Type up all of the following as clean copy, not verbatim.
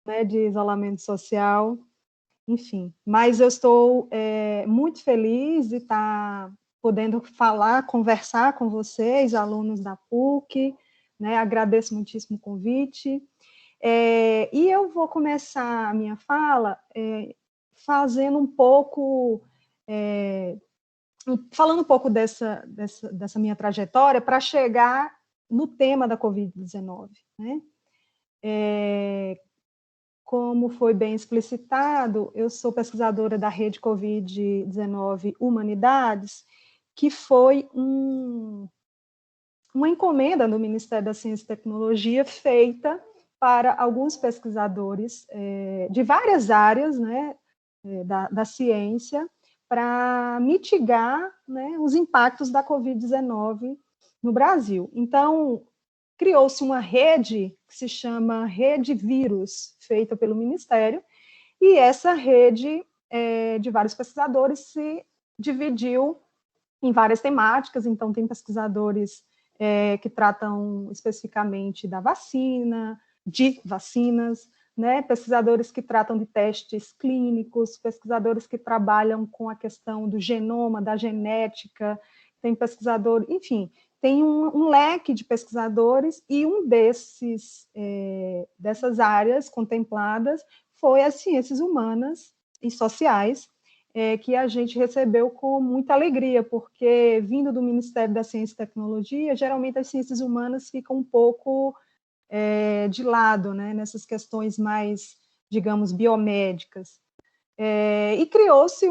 né, de isolamento social, enfim. Mas eu estou muito feliz de estar podendo falar, conversar com vocês, alunos da PUC, né, agradeço muitíssimo o convite. E eu vou começar a minha fala fazendo um pouco, falando um pouco dessa minha trajetória para chegar no tema da Covid-19, né? Como foi bem explicitado, eu sou pesquisadora da Rede Covid-19 Humanidades, que foi uma encomenda do Ministério da Ciência e Tecnologia feita para alguns pesquisadores de várias áreas, né, da ciência, para mitigar, né, os impactos da Covid-19 no Brasil. Então, criou-se uma rede que se chama Rede Vírus, feita pelo Ministério, e essa rede de vários pesquisadores se dividiu em várias temáticas. Então, tem pesquisadores que tratam especificamente da vacina, de vacinas, né? Pesquisadores que tratam de testes clínicos, pesquisadores que trabalham com a questão do genoma, da genética, tem pesquisador, enfim, tem um leque de pesquisadores, e um dessas áreas contempladas foi as ciências humanas e sociais, que a gente recebeu com muita alegria, porque, vindo do Ministério da Ciência e Tecnologia, geralmente as ciências humanas ficam um pouco de lado, né, nessas questões mais, digamos, biomédicas. E criou-se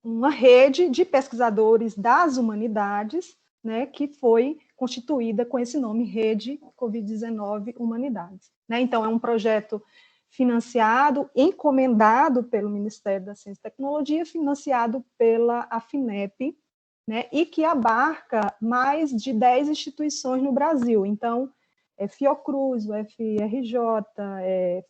uma rede de pesquisadores das humanidades, né, que foi constituída com esse nome, Rede Covid-19 Humanidades. Né? Então, é um projeto financiado, encomendado pelo Ministério da Ciência e Tecnologia, financiado pela Afinep, né, e que abarca mais de 10 instituições no Brasil. Então, Fiocruz, o FRJ,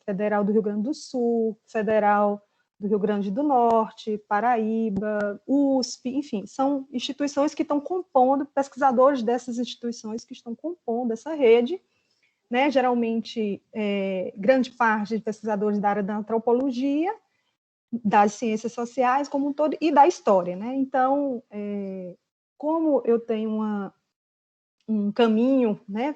Federal do Rio Grande do Sul, Federal do Rio Grande do Norte, Paraíba, USP, enfim, são instituições que estão compondo, pesquisadores dessas instituições que estão compondo essa rede, né, geralmente, grande parte de pesquisadores da área da antropologia, das ciências sociais como um todo, e da história, né? Então, como eu tenho um caminho, né,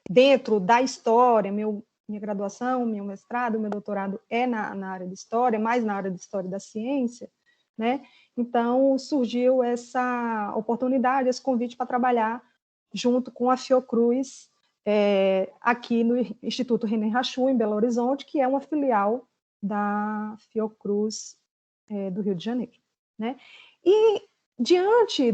dentro da história, minha graduação, meu mestrado, meu doutorado na área de história, mais na área de história da ciência, né? Então, surgiu essa oportunidade, esse convite para trabalhar junto com a Fiocruz, aqui no Instituto René Rachou, em Belo Horizonte, que é uma filial da Fiocruz do Rio de Janeiro, né? E, diante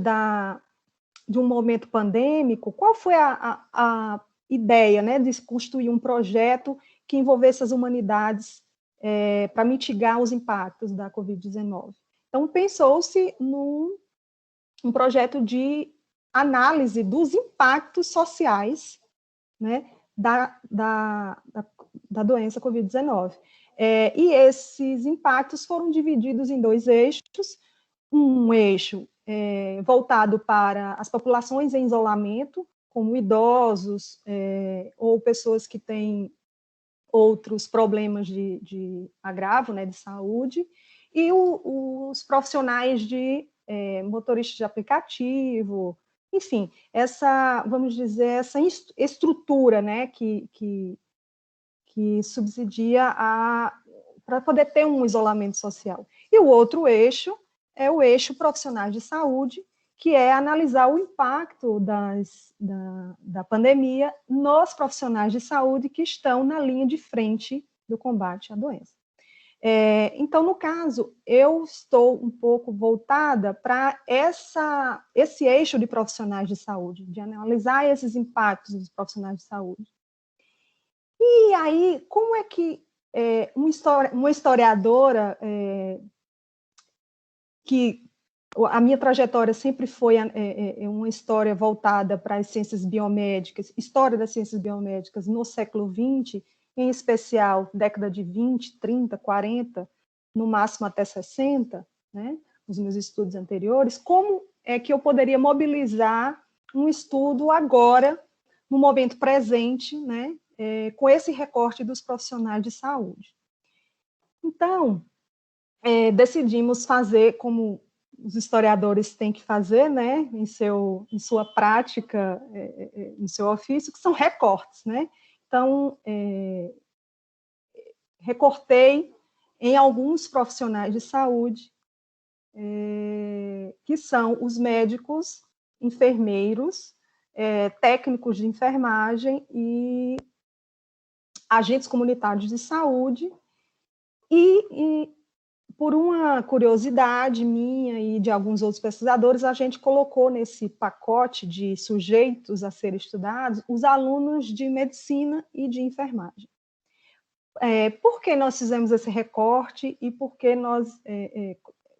de um momento pandêmico, qual foi a ideia, né, de construir um projeto que envolvesse as humanidades para mitigar os impactos da Covid-19? Então, pensou-se num projeto de análise dos impactos sociais, né, da doença Covid-19. E esses impactos foram divididos em dois eixos, um eixo voltado para as populações em isolamento, como idosos ou pessoas que têm outros problemas de agravo, né, de saúde, e os profissionais de motoristas de aplicativo, enfim, vamos dizer, essa estrutura, né, que subsidia para poder ter um isolamento social. E o outro eixo é o eixo profissionais de saúde, que é analisar o impacto da pandemia nos profissionais de saúde que estão na linha de frente do combate à doença. Então, no caso, eu estou um pouco voltada para esse eixo de profissionais de saúde, de analisar esses impactos dos profissionais de saúde. E aí, como é que uma historiadora que a minha trajetória sempre foi uma história voltada para as ciências biomédicas, história das ciências biomédicas no século XX, em especial década de 20, 30, 40, no máximo até 60, né, os meus estudos anteriores, como é que eu poderia mobilizar um estudo agora, no momento presente, né, com esse recorte dos profissionais de saúde. Então, decidimos fazer como os historiadores têm que fazer, né, em sua prática, no seu ofício, que são recortes, né? Então, recortei em alguns profissionais de saúde, que são os médicos, enfermeiros, técnicos de enfermagem e agentes comunitários de saúde, e por uma curiosidade minha e de alguns outros pesquisadores, a gente colocou nesse pacote de sujeitos a serem estudados os alunos de medicina e de enfermagem. Por que nós fizemos esse recorte e por que nós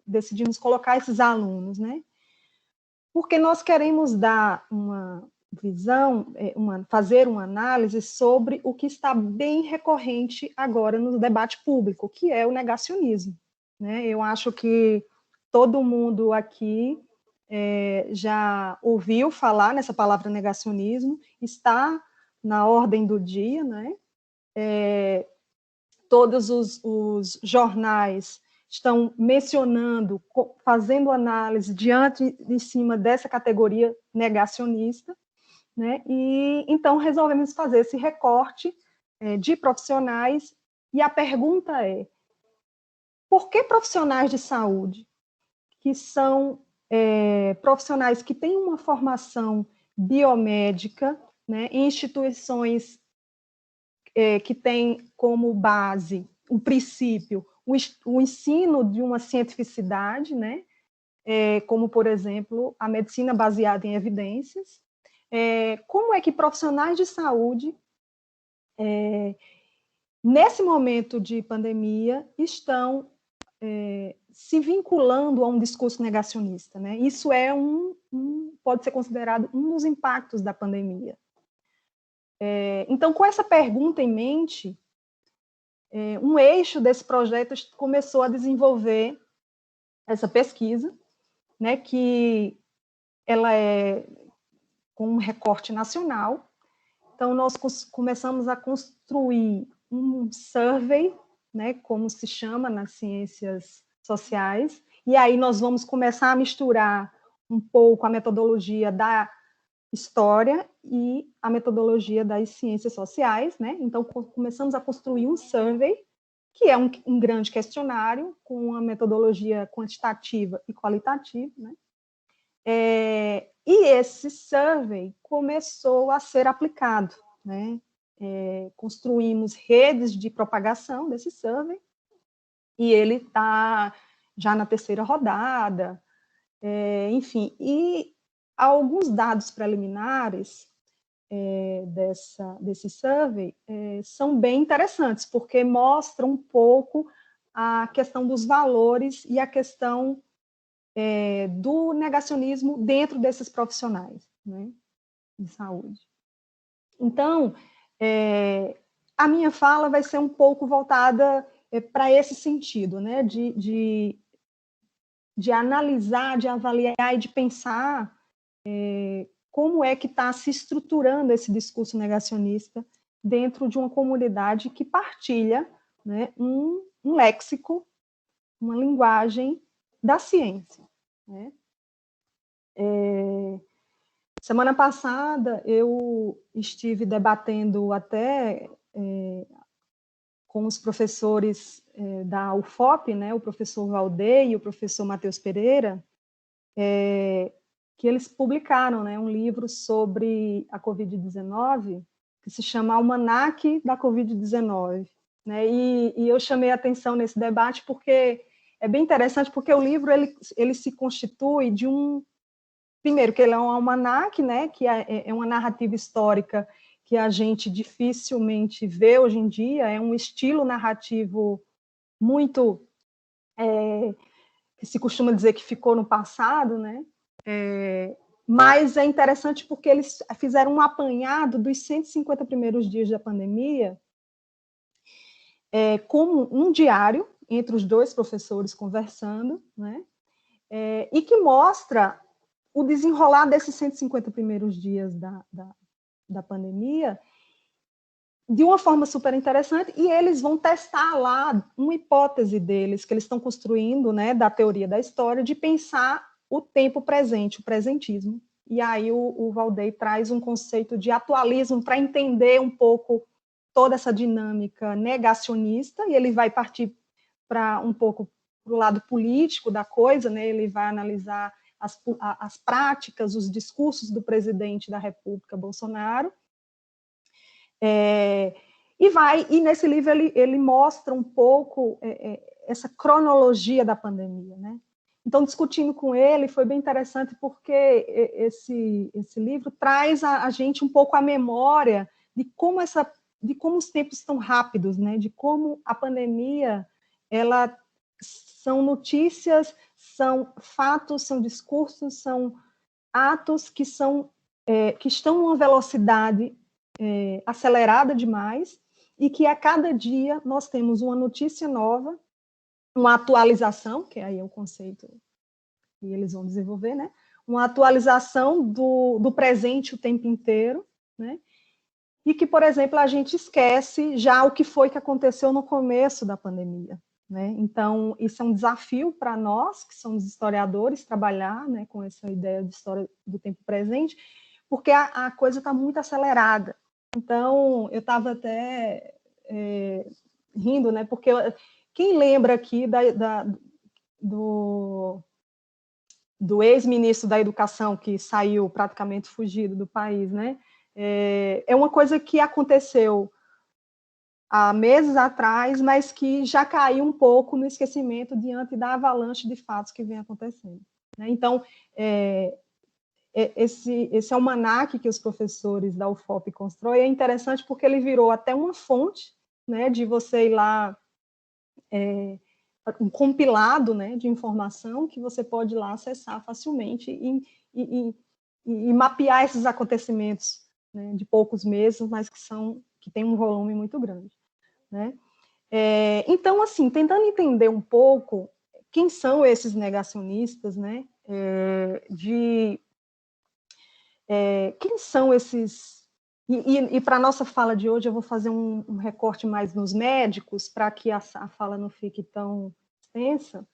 decidimos colocar esses alunos, né? Porque nós queremos dar uma visão, fazer uma análise sobre o que está bem recorrente agora no debate público, que é o negacionismo, né? Eu acho que todo mundo aqui já ouviu falar nessa palavra negacionismo, está na ordem do dia, né? Todos os jornais estão mencionando, fazendo análise em cima dessa categoria negacionista, né? E então resolvemos fazer esse recorte de profissionais, e a pergunta é: por que profissionais de saúde, que são profissionais que têm uma formação biomédica, né, em instituições que têm como base o princípio, o ensino de uma cientificidade, né, como, por exemplo, a medicina baseada em evidências, como é que profissionais de saúde, nesse momento de pandemia, estão se vinculando a um discurso negacionista, né? Isso pode ser considerado um dos impactos da pandemia. Então, com essa pergunta em mente, um eixo desse projeto começou a desenvolver essa pesquisa, né, que ela é com um recorte nacional. Então, nós começamos a construir um survey, né, como se chama nas ciências sociais, e aí nós vamos começar a misturar um pouco a metodologia da história e a metodologia das ciências sociais, né? Então, começamos a construir um survey, que é um grande questionário com uma metodologia quantitativa e qualitativa, né? E esse survey começou a ser aplicado, né? Construímos redes de propagação desse survey, e ele está já na terceira rodada, enfim, e alguns dados preliminares desse survey são bem interessantes, porque mostram um pouco a questão dos valores e a questão do negacionismo dentro desses profissionais, né, de saúde. Então, a minha fala vai ser um pouco voltada para esse sentido, né, de analisar, de avaliar e de pensar como é que está se estruturando esse discurso negacionista dentro de uma comunidade que partilha, né, um léxico, uma linguagem da ciência, né? Semana passada, eu estive debatendo até com os professores da UFOP, né, o professor Valdei e o professor Matheus Pereira, que eles publicaram, né, um livro sobre a Covid-19, que se chama Almanaque da Covid-19. Né, e eu chamei a atenção nesse debate porque é bem interessante, porque o livro ele se constitui de primeiro, que ele é um almanaque, né, que é uma narrativa histórica que a gente dificilmente vê hoje em dia, é um estilo narrativo muito, que se costuma dizer que ficou no passado, né, mas é interessante porque eles fizeram um apanhado dos 150 primeiros dias da pandemia, como um diário entre os dois professores conversando, né, e que mostra o desenrolar desses 150 primeiros dias da pandemia, de uma forma super interessante, e eles vão testar lá uma hipótese deles, que eles estão construindo, né, da teoria da história, de pensar o tempo presente, o presentismo. E aí o Valdey traz um conceito de atualismo para entender um pouco toda essa dinâmica negacionista, e ele vai partir para um pouco para o lado político da coisa, né? Ele vai analisar as práticas, os discursos do presidente da República, Bolsonaro, e nesse livro ele mostra um pouco essa cronologia da pandemia, né? Então, discutindo com ele, foi bem interessante, porque esse livro traz a gente um pouco a memória de como os tempos estão rápidos, né? De como a pandemia, ela são notícias, são fatos, são discursos, são atos que estão numa velocidade acelerada demais, e que a cada dia nós temos uma notícia nova, uma atualização, que aí é o conceito que eles vão desenvolver, né? Uma atualização do presente o tempo inteiro, né? E que, por exemplo, a gente esquece já o que foi que aconteceu no começo da pandemia, né? Então, isso é um desafio para nós, que somos historiadores, trabalhar, né, com essa ideia de história do tempo presente, porque a coisa está muito acelerada. Então, eu estava até rindo, né? Porque quem lembra aqui do ex-ministro da Educação, que saiu praticamente fugido do país, né? É uma coisa que aconteceu há meses atrás, mas que já caiu um pouco no esquecimento diante da avalanche de fatos que vem acontecendo, né? Então, esse almanaque que os professores da UFOP constroem é interessante porque ele virou até uma fonte, né, de você ir lá, um compilado, né, de informação que você pode ir lá acessar facilmente e mapear esses acontecimentos, né, de poucos meses, mas que tem um volume muito grande, né? Então, assim, tentando entender um pouco quem são esses negacionistas, né, quem são esses... E para a nossa fala de hoje, eu vou fazer um recorte mais nos médicos, para que a fala não fique tão extensa.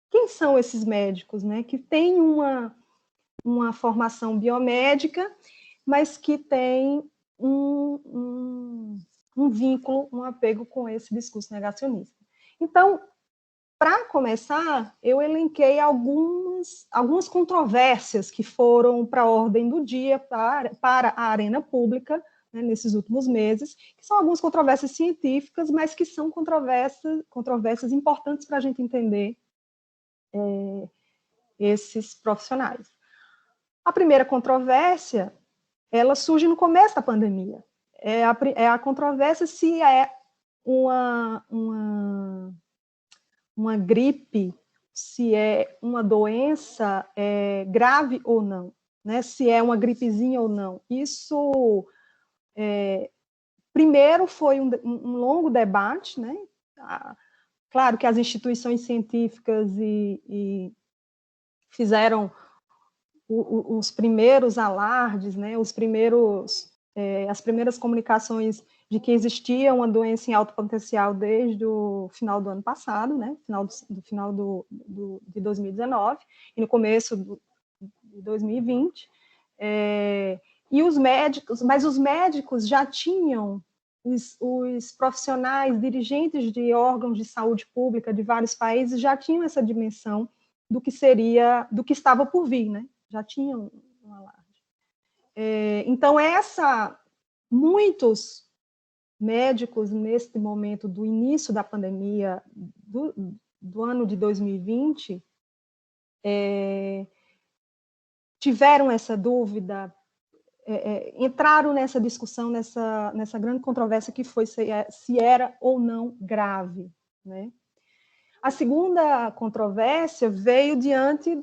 Quem são esses médicos, né, que têm uma formação biomédica, mas que têm um vínculo, um apego com esse discurso negacionista? Então, para começar, eu elenquei algumas controvérsias que foram para a ordem do dia, para a arena pública, né, nesses últimos meses, que são algumas controvérsias científicas, mas que são controvérsias importantes para a gente entender esses profissionais. A primeira controvérsia, ela surge no começo da pandemia. É a controvérsia se é uma gripe, se é uma doença grave ou não, né? Se é uma gripezinha ou não. Isso, primeiro, foi um longo debate, né? Claro que as instituições científicas fizeram os primeiros alardes, né? As primeiras comunicações de que existia uma doença em alto potencial desde o final do ano passado, né? Final de 2019 e no começo de 2020. E os médicos já tinham, os profissionais, dirigentes de órgãos de saúde pública de vários países já tinham essa dimensão do que estava por vir, né? Já tinham um alarde. Então, muitos médicos, neste momento do início da pandemia do ano de 2020, tiveram essa dúvida, entraram nessa discussão, nessa grande controvérsia que foi se era ou não grave, né? A segunda controvérsia veio diante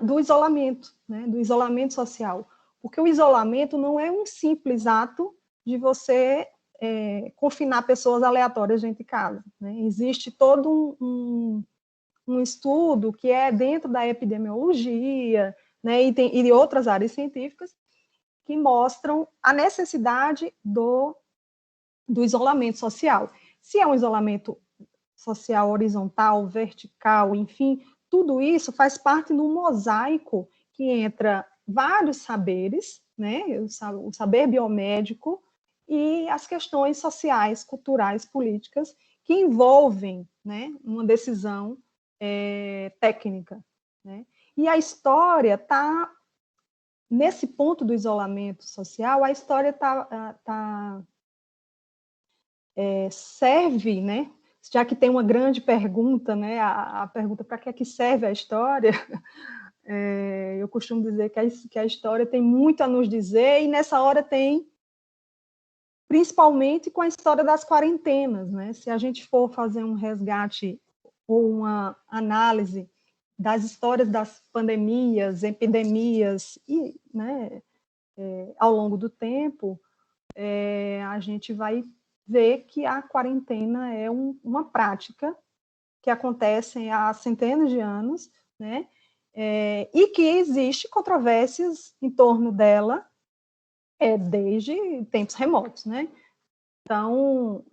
do isolamento, né? Do isolamento social, porque o isolamento não é um simples ato de você confinar pessoas aleatórias dentro de casa, né? Existe todo um estudo que é dentro da epidemiologia, né, e de outras áreas científicas, que mostram a necessidade do isolamento social. Se é um isolamento social horizontal, vertical, enfim, tudo isso faz parte de um mosaico que entra vários saberes, né, o saber biomédico e as questões sociais, culturais, políticas, que envolvem, né, uma decisão técnica. Né? E a história está, nesse ponto do isolamento social, a história serve, né, já que tem uma grande pergunta, né, a pergunta para que é que serve a história, eu costumo dizer que a história tem muito a nos dizer, e nessa hora tem, principalmente com a história das quarentenas, né? Se a gente for fazer um resgate ou uma análise das histórias das pandemias, epidemias, e, né, ao longo do tempo, a gente vai ver que a quarentena é uma prática que acontece há centenas de anos, né? E que existe controvérsias em torno dela desde tempos remotos, né? Então,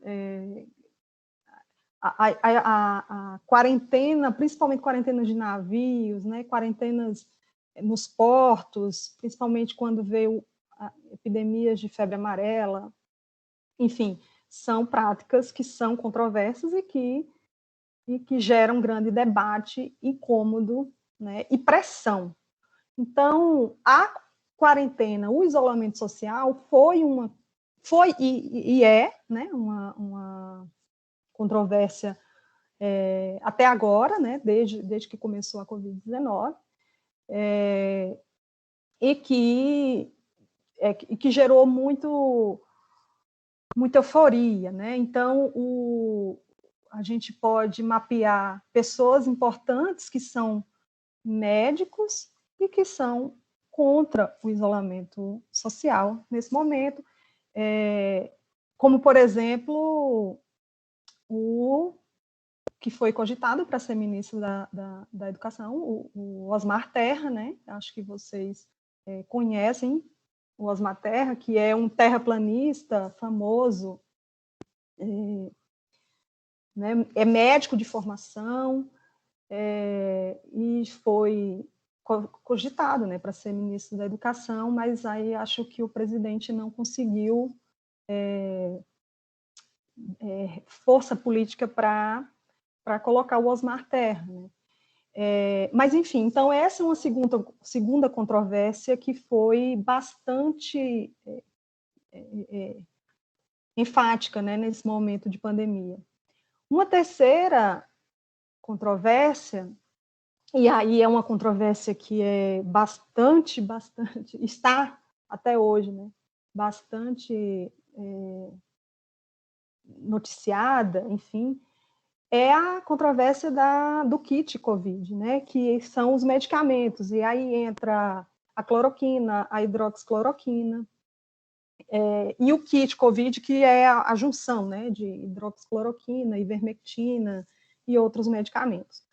a quarentena, principalmente quarentenas de navios, né? Quarentenas nos portos, principalmente quando veio epidemias de febre amarela, enfim, são práticas que são controversas e que geram grande debate, incômodo, né, e pressão. Então, a quarentena, o isolamento social foi e é, né, uma controvérsia até agora, né, desde que começou a Covid-19, e que gerou muita euforia, né? Então, a gente pode mapear pessoas importantes que são médicos e que são contra o isolamento social nesse momento, como, por exemplo, o que foi cogitado para ser ministro da Educação, o Osmar Terra, né? Acho que vocês conhecem o Osmar Terra, que é um terraplanista famoso, né? É médico de formação, e foi cogitado, né, para ser ministro da Educação, mas aí acho que o presidente não conseguiu força política para colocar o Osmar Terra. Né? Mas, enfim, então essa é uma segunda controvérsia que foi bastante enfática, né, nesse momento de pandemia. Uma terceira controvérsia, e aí é uma controvérsia que é bastante, está até hoje, né, bastante noticiada, enfim, é a controvérsia do kit COVID, né, que são os medicamentos, e aí entra a cloroquina, a hidroxicloroquina, e o kit COVID, que é a junção, né, de hidroxicloroquina, ivermectina e outros medicamentos.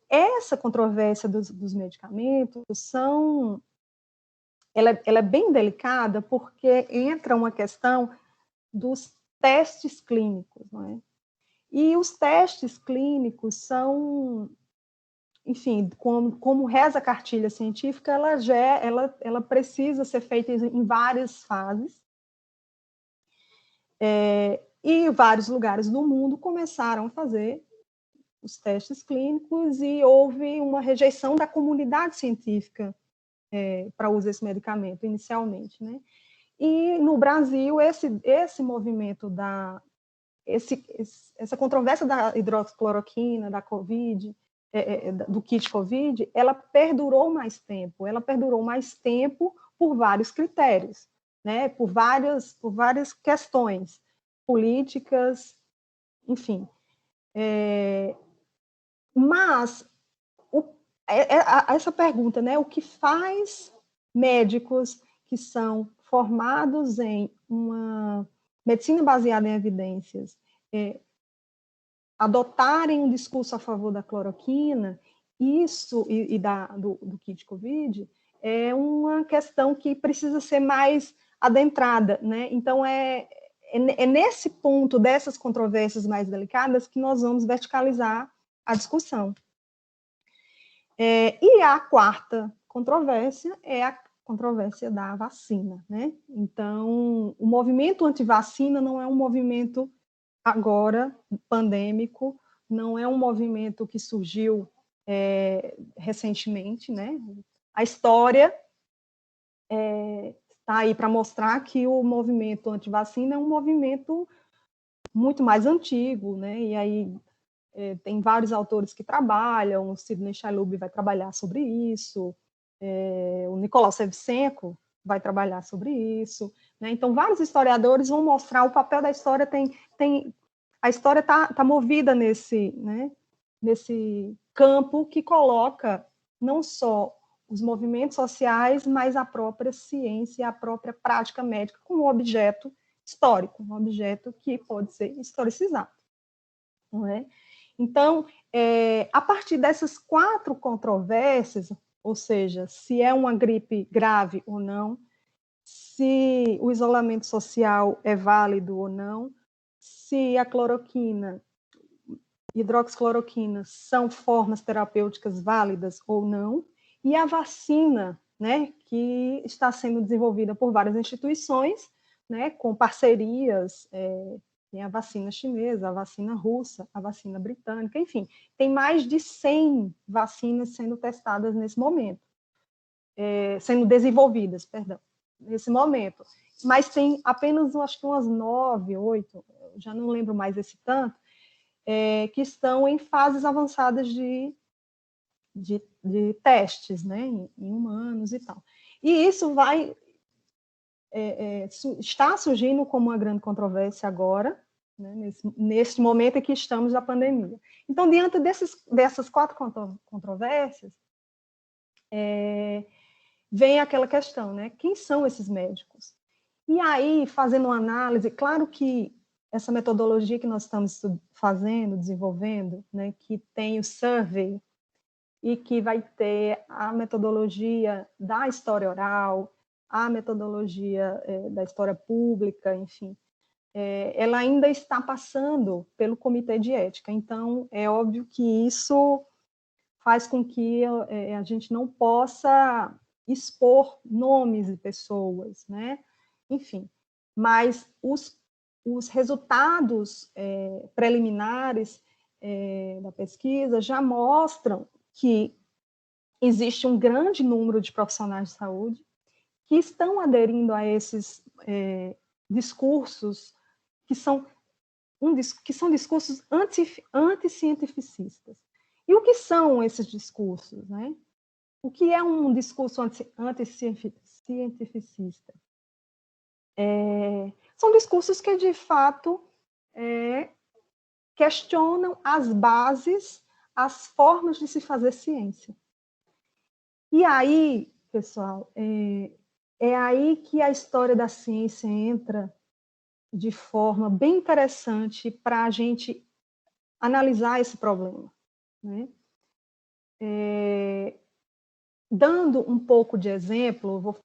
Essa controvérsia dos medicamentos ela é bem delicada porque entra uma questão dos testes clínicos, não é? E os testes clínicos são, enfim, como reza a cartilha científica, ela precisa ser feita em várias fases, e vários lugares do mundo começaram a fazer os testes clínicos e houve uma rejeição da comunidade científica para uso desse medicamento, inicialmente, né? E no Brasil, esse movimento essa controvérsia da hidroxicloroquina, da Covid, do kit Covid, ela perdurou mais tempo por vários critérios, né? Por várias questões políticas, enfim. Mas essa pergunta, né? O que faz médicos que são formados em uma medicina baseada em evidências adotarem um discurso a favor da cloroquina, isso do kit COVID, é uma questão que precisa ser mais adentrada, né? Então, é nesse ponto dessas controvérsias mais delicadas que nós vamos verticalizar a discussão. E a quarta controvérsia é a controvérsia da vacina, né? Então, o movimento anti-vacina não é um movimento agora pandêmico, não é um movimento que surgiu recentemente, né? A história está aí para mostrar que o movimento anti-vacina é um movimento muito mais antigo, né? E aí tem vários autores que trabalham, o Sidney Chalub vai trabalhar sobre isso, o Nicolau Shevchenko vai trabalhar sobre isso, né? Então, vários historiadores vão mostrar o papel da história, a história está movida né, nesse campo que coloca não só os movimentos sociais, mas a própria ciência, a própria prática médica como um objeto histórico, um objeto que pode ser historicizado, não é? Então, a partir dessas 4 controvérsias, ou seja, se é uma gripe grave ou não, se o isolamento social é válido ou não, se a cloroquina, hidroxicloroquina, são formas terapêuticas válidas ou não, e a vacina, né, que está sendo desenvolvida por várias instituições, né, com parcerias, tem a vacina chinesa, a vacina russa, a vacina britânica, enfim, tem mais de 100 vacinas sendo testadas nesse momento, sendo desenvolvidas, perdão, nesse momento. Mas tem apenas, acho que umas 9, 8, já não lembro mais esse tanto, que estão em fases avançadas de testes, né, em humanos e tal. E isso está surgindo como uma grande controvérsia agora, né, nesse momento em que estamos na pandemia. Então, diante dessas 4 controvérsias, vem aquela questão, né, quem são esses médicos? E aí, fazendo uma análise, claro que essa metodologia que nós estamos fazendo, desenvolvendo, né, que tem o survey e que vai ter a metodologia da história oral, a metodologia da história pública, enfim, ela ainda está passando pelo comitê de ética. Então, é óbvio que isso faz com que a gente não possa expor nomes de pessoas, né? Enfim, mas os resultados preliminares da pesquisa já mostram que existe um grande número de profissionais de saúde que estão aderindo a esses discursos que são discursos anticientificistas. E o que são esses discursos, né? O que é um discurso anticientificista? São discursos que, de fato, questionam as bases, as formas de se fazer ciência. E aí, pessoal, é aí que a história da ciência entra de forma bem interessante para a gente analisar esse problema, né? Dando um pouco de exemplo, vou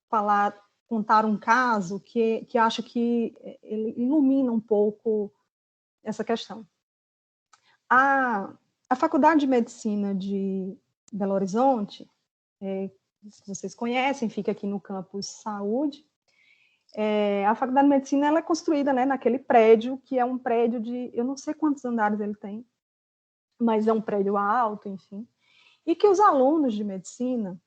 contar um caso que acho que ele ilumina um pouco essa questão. A Faculdade de Medicina de Belo Horizonte, que vocês conhecem, fica aqui no campus Saúde. A Faculdade de Medicina ela é construída, né, naquele prédio, que é um prédio de, eu não sei quantos andares ele tem, mas é um prédio alto, enfim, e que os alunos de medicina,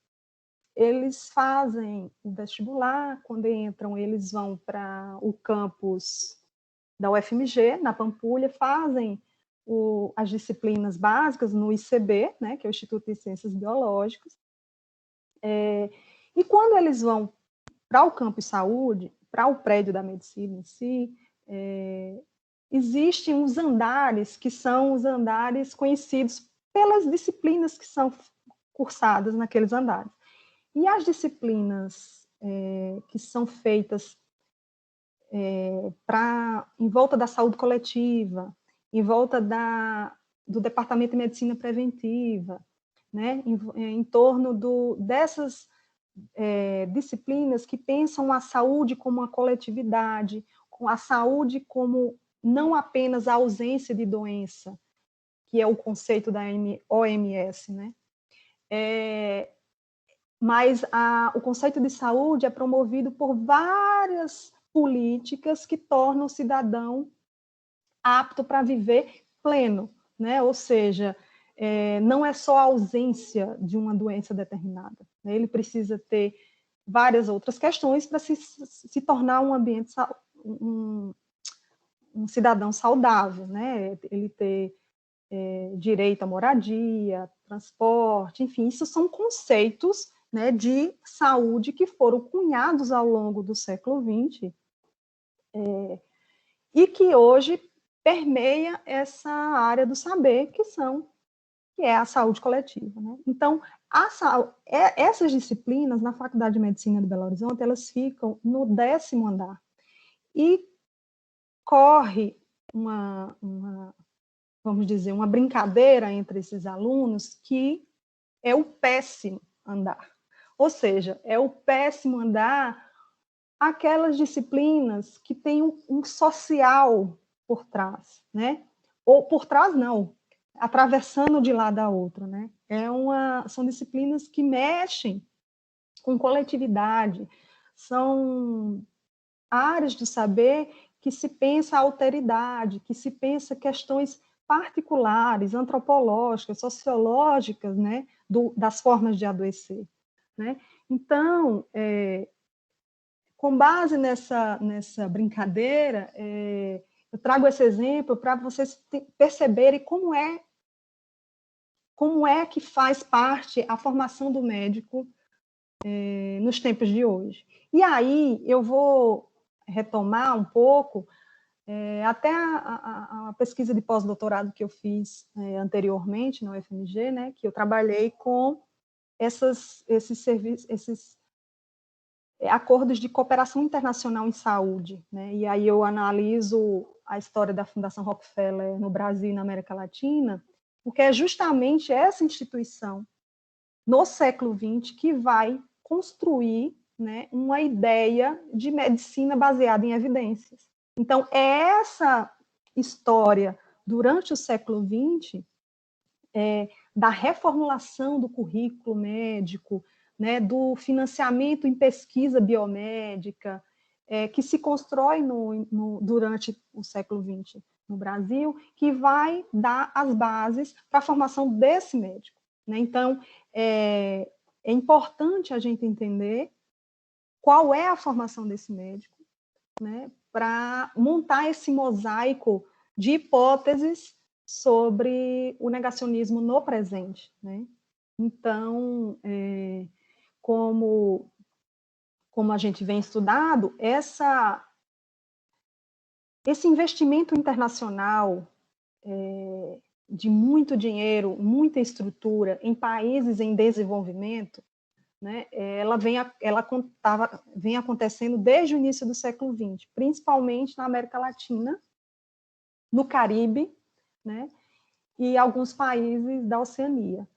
eles fazem o vestibular, quando entram, eles vão para o campus da UFMG, na Pampulha, fazem as disciplinas básicas no ICB, né, que é o Instituto de Ciências Biológicas, e quando eles vão para o campus saúde, para o prédio da medicina em si, existem os andares, que são os andares conhecidos pelas disciplinas que são cursadas naqueles andares. E as disciplinas que são feitas em volta da saúde coletiva, em volta do Departamento de Medicina Preventiva, né, em torno dessas disciplinas que pensam a saúde como uma coletividade, com a saúde como não apenas a ausência de doença, que é o conceito da OMS, né? Mas o conceito de saúde é promovido por várias políticas que tornam o cidadão apto para viver pleno, né? Ou seja, não é só a ausência de uma doença determinada, né? Ele precisa ter várias outras questões para se tornar um ambiente, um cidadão saudável, né? Ele ter direito à moradia, transporte, enfim, isso são conceitos, né, de saúde que foram cunhados ao longo do século XX e que hoje permeia essa área do saber que é a saúde coletiva, né? Então, essas disciplinas na Faculdade de Medicina de Belo Horizonte, elas ficam no 10º andar e corre vamos dizer, uma brincadeira entre esses alunos que é o péssimo andar. Ou seja, é o péssimo andar aquelas disciplinas que têm um social por trás, né? Ou por trás não, atravessando de lado a outra, né? São disciplinas que mexem com coletividade, são áreas do saber que se pensa a alteridade, que se pensa questões particulares, antropológicas, sociológicas, né, das formas de adoecer, né? Então, com base nessa brincadeira, eu trago esse exemplo para vocês perceberem como é que faz parte a formação do médico nos tempos de hoje. E aí eu vou retomar um pouco até a pesquisa de pós-doutorado que eu fiz anteriormente na UFMG, né, que eu trabalhei com esses serviços, esses acordos de cooperação internacional em saúde, né, e aí eu analiso a história da Fundação Rockefeller no Brasil e na América Latina, porque é justamente essa instituição, no século XX, que vai construir, né, uma ideia de medicina baseada em evidências. Então, essa história, durante o século XX, da reformulação do currículo médico, né, do financiamento em pesquisa biomédica, que se constrói durante o século XX no Brasil, que vai dar as bases para a formação desse médico, né? Então, é importante a gente entender qual é a formação desse médico, né, para montar esse mosaico de hipóteses sobre o negacionismo no presente, né? Então, como a gente vem estudado, esse investimento internacional de muito dinheiro, muita estrutura em países em desenvolvimento, né, vem acontecendo desde o início do século XX, principalmente na América Latina, no Caribe, né, e alguns países da Oceania.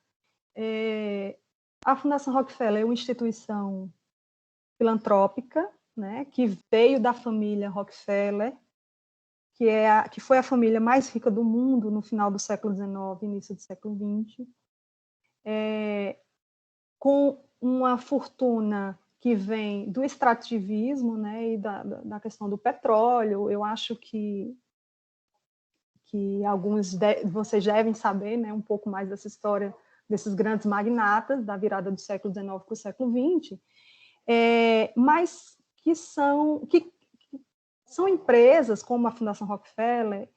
A Fundação Rockefeller é uma instituição filantrópica, né, que veio da família Rockefeller, que foi a família mais rica do mundo no final do século XIX, início do século XX, com uma fortuna que vem do extrativismo, né, e da questão do petróleo. Eu acho que alguns de vocês devem saber, né, um pouco mais dessa história desses grandes magnatas da virada do século XIX para o século XX, mas que são empresas como a Fundação Rockefeller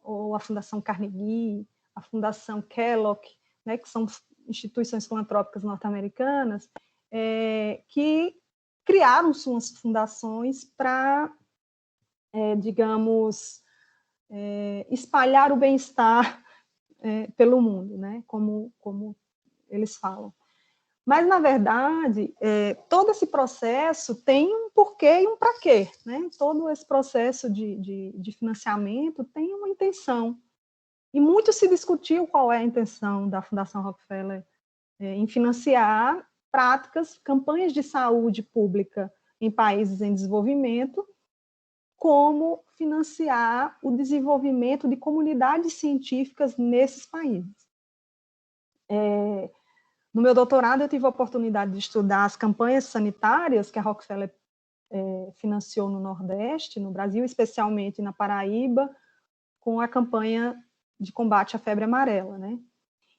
ou a Fundação Carnegie, a Fundação Kellogg, né, que são instituições filantrópicas norte-americanas, que criaram suas fundações para, digamos, espalhar o bem-estar pelo mundo, né, como eles falam. Mas, na verdade, todo esse processo tem um porquê e um para quê, né? Todo esse processo de financiamento tem uma intenção. E muito se discutiu qual é a intenção da Fundação Rockefeller em financiar práticas, campanhas de saúde pública em países em desenvolvimento, como financiar o desenvolvimento de comunidades científicas nesses países. No meu doutorado, eu tive a oportunidade de estudar as campanhas sanitárias que a Rockefeller financiou no Nordeste, no Brasil, especialmente na Paraíba, com a campanha de combate à febre amarela, né?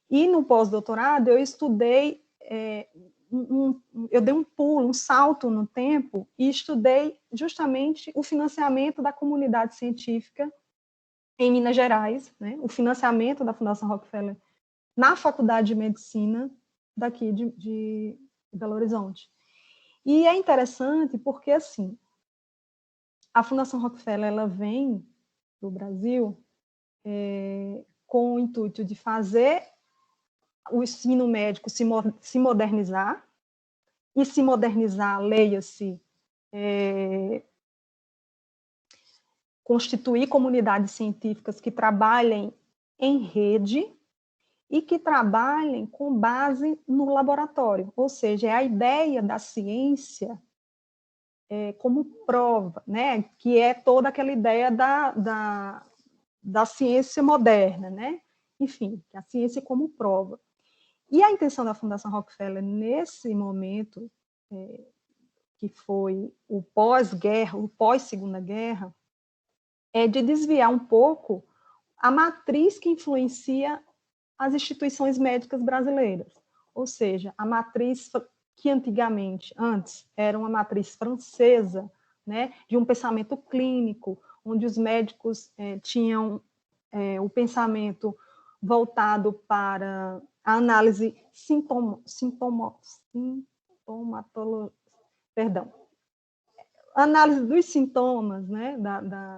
E no pós-doutorado eu estudei, eu dei um pulo, um salto no tempo e estudei justamente o financiamento da comunidade científica em Minas Gerais, né? O financiamento da Fundação Rockefeller na Faculdade de Medicina daqui de Belo Horizonte. E é interessante porque, assim, a Fundação Rockefeller ela vem para o Brasil com o intuito de fazer o ensino médico se modernizar, e se modernizar, leia-se, constituir comunidades científicas que trabalhem em rede e que trabalhem com base no laboratório, ou seja, é a ideia da ciência como prova, né? Que é toda aquela ideia da ciência moderna, né? Enfim, a ciência como prova. E a intenção da Fundação Rockefeller, nesse momento, que foi o pós-guerra, o pós-segunda guerra, é de desviar um pouco a matriz que influencia as instituições médicas brasileiras. Ou seja, a matriz que antes, era uma matriz francesa, né, de um pensamento clínico, onde os médicos tinham o pensamento voltado para a análise análise dos sintomas, né,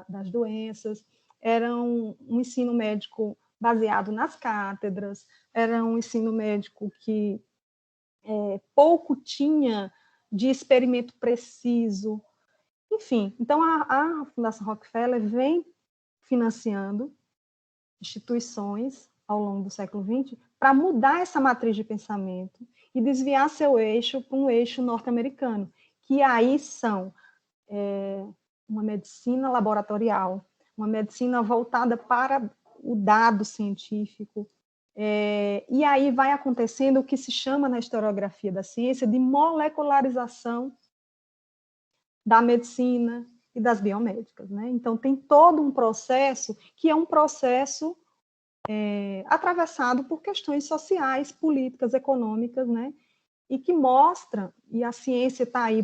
das doenças, era um ensino médico baseado nas cátedras, era um ensino médico que pouco tinha de experimento preciso. Enfim, então a Fundação Rockefeller vem financiando instituições ao longo do século XX para mudar essa matriz de pensamento e desviar seu eixo para um eixo norte-americano, que aí são uma medicina laboratorial, uma medicina voltada para o dado científico, e aí vai acontecendo o que se chama na historiografia da ciência de molecularização da medicina e das biomédicas, né? Então, tem todo um processo que é um processo atravessado por questões sociais, políticas, econômicas, né? E que mostra, e a ciência está aí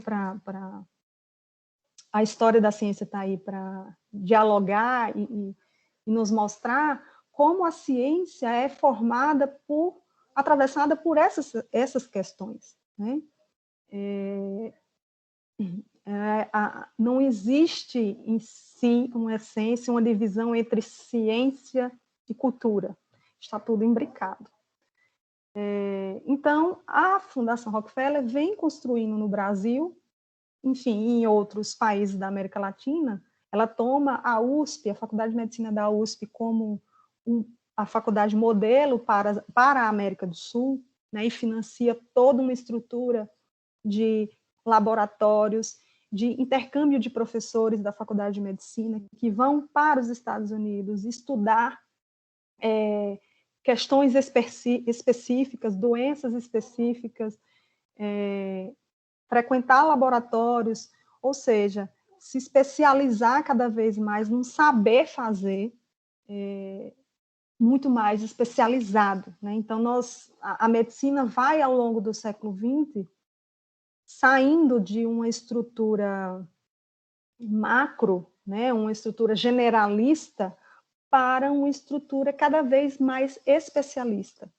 a história da ciência está aí para dialogar e nos mostrar como a ciência é formada atravessada por essas questões, né? Não existe em si uma essência, uma divisão entre ciência e cultura. Está tudo imbricado. Então, a Fundação Rockefeller vem construindo no Brasil, enfim, em outros países da América Latina, ela toma a USP, a Faculdade de Medicina da USP, como a faculdade modelo para a América do Sul, né, e financia toda uma estrutura de laboratórios, de intercâmbio de professores da Faculdade de Medicina que vão para os Estados Unidos estudar questões específicas, doenças específicas, frequentar laboratórios, ou seja, se especializar cada vez mais num saber fazer muito mais especializado, né? Então, a medicina vai, ao longo do século XX, saindo de uma estrutura macro, né, uma estrutura generalista, para uma estrutura cada vez mais especialista.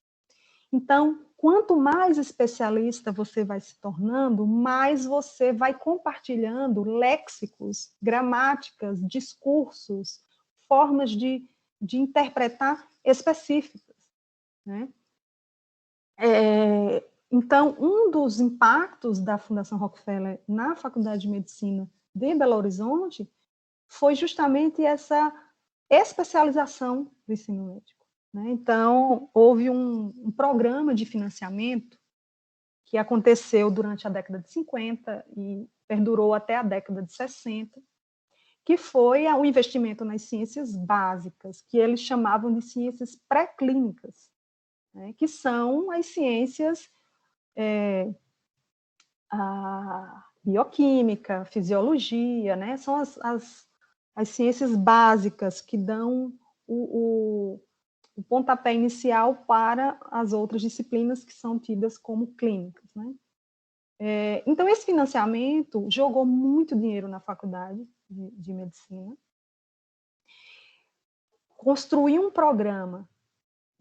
Então, quanto mais especialista você vai se tornando, mais você vai compartilhando léxicos, gramáticas, discursos, formas de interpretar específicas, né? Então, um dos impactos da Fundação Rockefeller na Faculdade de Medicina de Belo Horizonte foi justamente essa especialização do ensino médico, né? Então, houve um programa de financiamento que aconteceu durante a década de 50 e perdurou até a década de 60, que foi o investimento nas ciências básicas, que eles chamavam de ciências pré-clínicas, né, que são as ciências a bioquímica, fisiologia, né, são as ciências básicas que dão o pontapé inicial para as outras disciplinas que são tidas como clínicas, né? Então, esse financiamento jogou muito dinheiro na faculdade de medicina, construiu um programa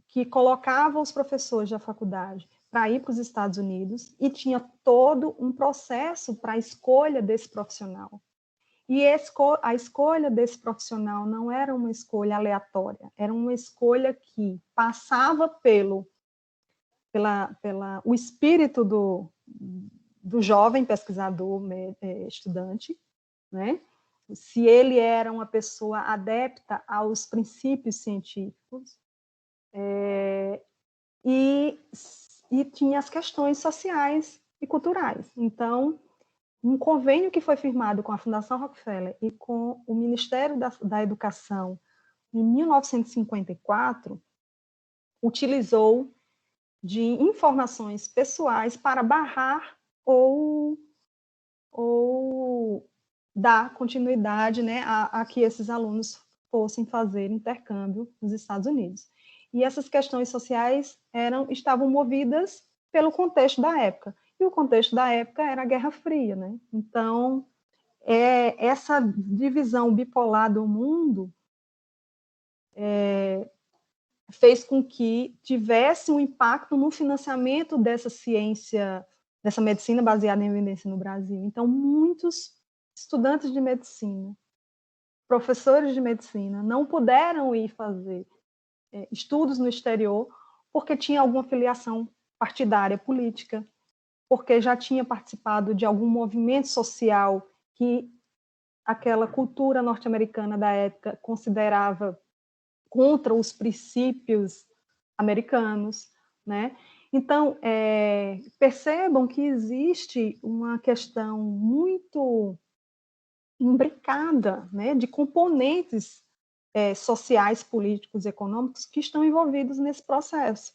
que colocava os professores da faculdade para ir para os Estados Unidos e tinha todo um processo para a escolha desse profissional. E a escolha desse profissional não era uma escolha aleatória, era uma escolha que passava pelo o espírito do jovem pesquisador, estudante, né? Se ele era uma pessoa adepta aos princípios científicos, e tinha as questões sociais e culturais. Então, um convênio que foi firmado com a Fundação Rockefeller e com o Ministério da Educação em 1954 utilizou de informações pessoais para barrar ou dar continuidade, né, a que esses alunos fossem fazer intercâmbio nos Estados Unidos. E essas questões sociais estavam movidas pelo contexto da época. E o contexto da época era a Guerra Fria, né? Então, essa divisão bipolar do mundo fez com que tivesse um impacto no financiamento dessa ciência, dessa medicina baseada em evidência no Brasil. Então, muitos estudantes de medicina, professores de medicina, não puderam ir fazer estudos no exterior porque tinha alguma filiação partidária política, porque já tinha participado de algum movimento social que aquela cultura norte-americana da época considerava contra os princípios americanos, né? Então, percebam que existe uma questão muito imbricada, né, de componentes sociais, políticos, econômicos que estão envolvidos nesse processo.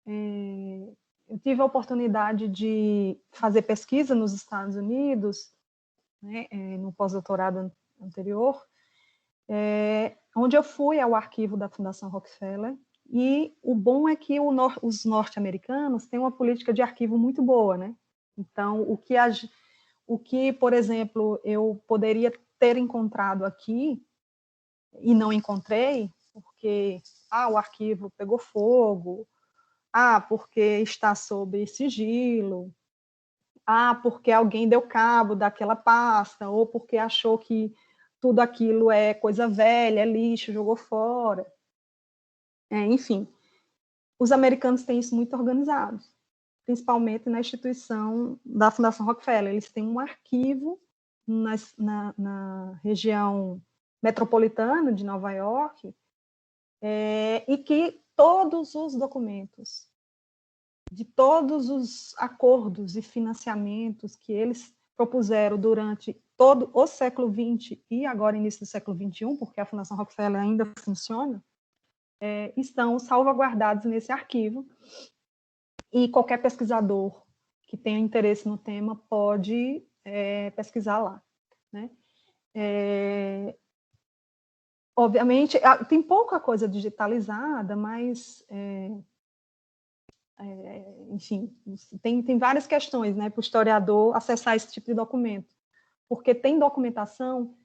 Eu tive a oportunidade de fazer pesquisa nos Estados Unidos, né, no pós-doutorado anterior, onde eu fui ao arquivo da Fundação Rockefeller, e o bom é que os norte-americanos têm uma política de arquivo muito boa, né? Então, o que, por exemplo, eu poderia ter encontrado aqui e não encontrei, porque o arquivo pegou fogo, porque está sob sigilo, porque alguém deu cabo daquela pasta, ou porque achou que tudo aquilo é coisa velha, é lixo, jogou fora. Enfim, os americanos têm isso muito organizado, principalmente na instituição da Fundação Rockefeller. Eles têm um arquivo na região metropolitana de Nova York, e que todos os documentos de todos os acordos e financiamentos que eles propuseram durante todo o século XX e agora início do século XXI, porque a Fundação Rockefeller ainda funciona, estão salvaguardados nesse arquivo, e qualquer pesquisador que tenha interesse no tema pode pesquisar lá, né? Obviamente, tem pouca coisa digitalizada, mas enfim, tem várias questões, né, para o historiador acessar esse tipo de documento, porque tem documentação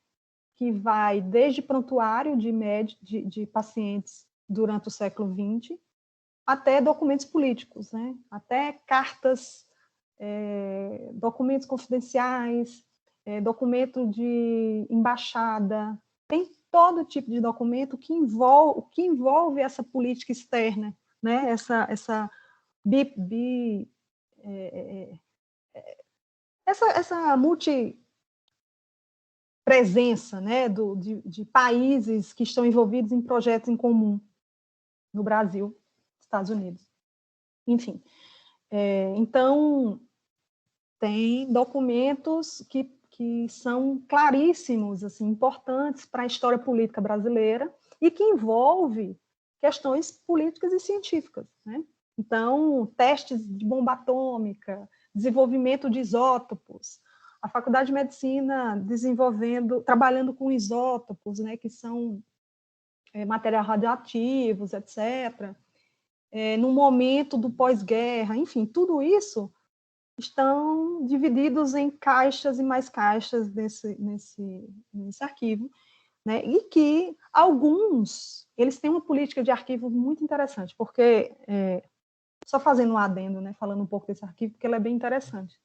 que vai desde prontuário de pacientes durante o século XX até documentos políticos, né, até cartas, documentos confidenciais, documento de embaixada, tem todo tipo de documento que envolve essa política externa, né, essa essa multipresença, né, de países que estão envolvidos em projetos em comum no Brasil, Estados Unidos. Enfim, Então, tem documentos que são claríssimos, assim, importantes para a história política brasileira e que envolve questões políticas e científicas, né? Então, testes de bomba atômica, desenvolvimento de isótopos, a Faculdade de Medicina trabalhando com isótopos, né, que são materiais radioativos, etc. No momento do pós-guerra, enfim, tudo isso estão divididos em caixas e mais caixas nesse arquivo, né? E que alguns, eles têm uma política de arquivo muito interessante, porque, só fazendo um adendo, né, falando um pouco desse arquivo, porque ele é bem interessante.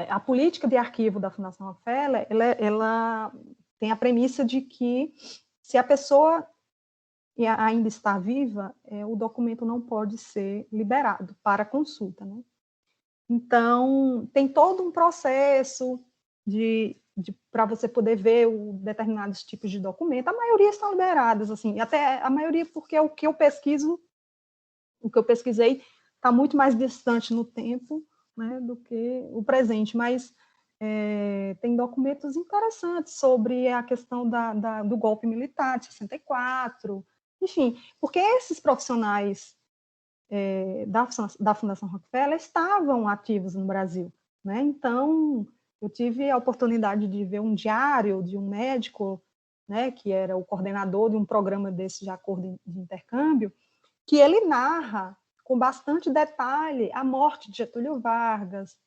A política de arquivo da Fundação Rockefeller, ela tem a premissa de que, se a pessoa ainda está viva, o documento não pode ser liberado para consulta, né? Então, tem todo um processo para você poder ver determinados tipos de documento. A maioria estão liberadas, assim, até a maioria porque o que eu pesquisei está muito mais distante no tempo, né, do que o presente, mas tem documentos interessantes sobre a questão do golpe militar de 64, enfim, porque esses profissionais da Fundação Rockefeller estavam ativos no Brasil, né? Então, eu tive a oportunidade de ver um diário de um médico, né, que era o coordenador de um programa desse de acordo de intercâmbio, que ele narra com bastante detalhe a morte de Getúlio Vargas,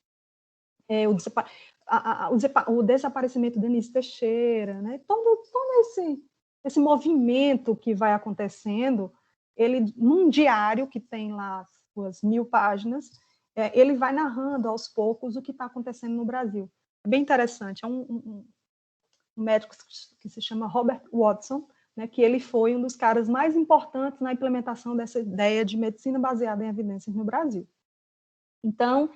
o desaparecimento de Denise Teixeira, né? Todo esse movimento que vai acontecendo, ele, num diário que tem lá suas 1000 páginas, ele vai narrando aos poucos o que está acontecendo no Brasil. Bem interessante. É um médico que se chama Robert Watson, né, que ele foi um dos caras mais importantes na implementação dessa ideia de medicina baseada em evidências no Brasil. Então,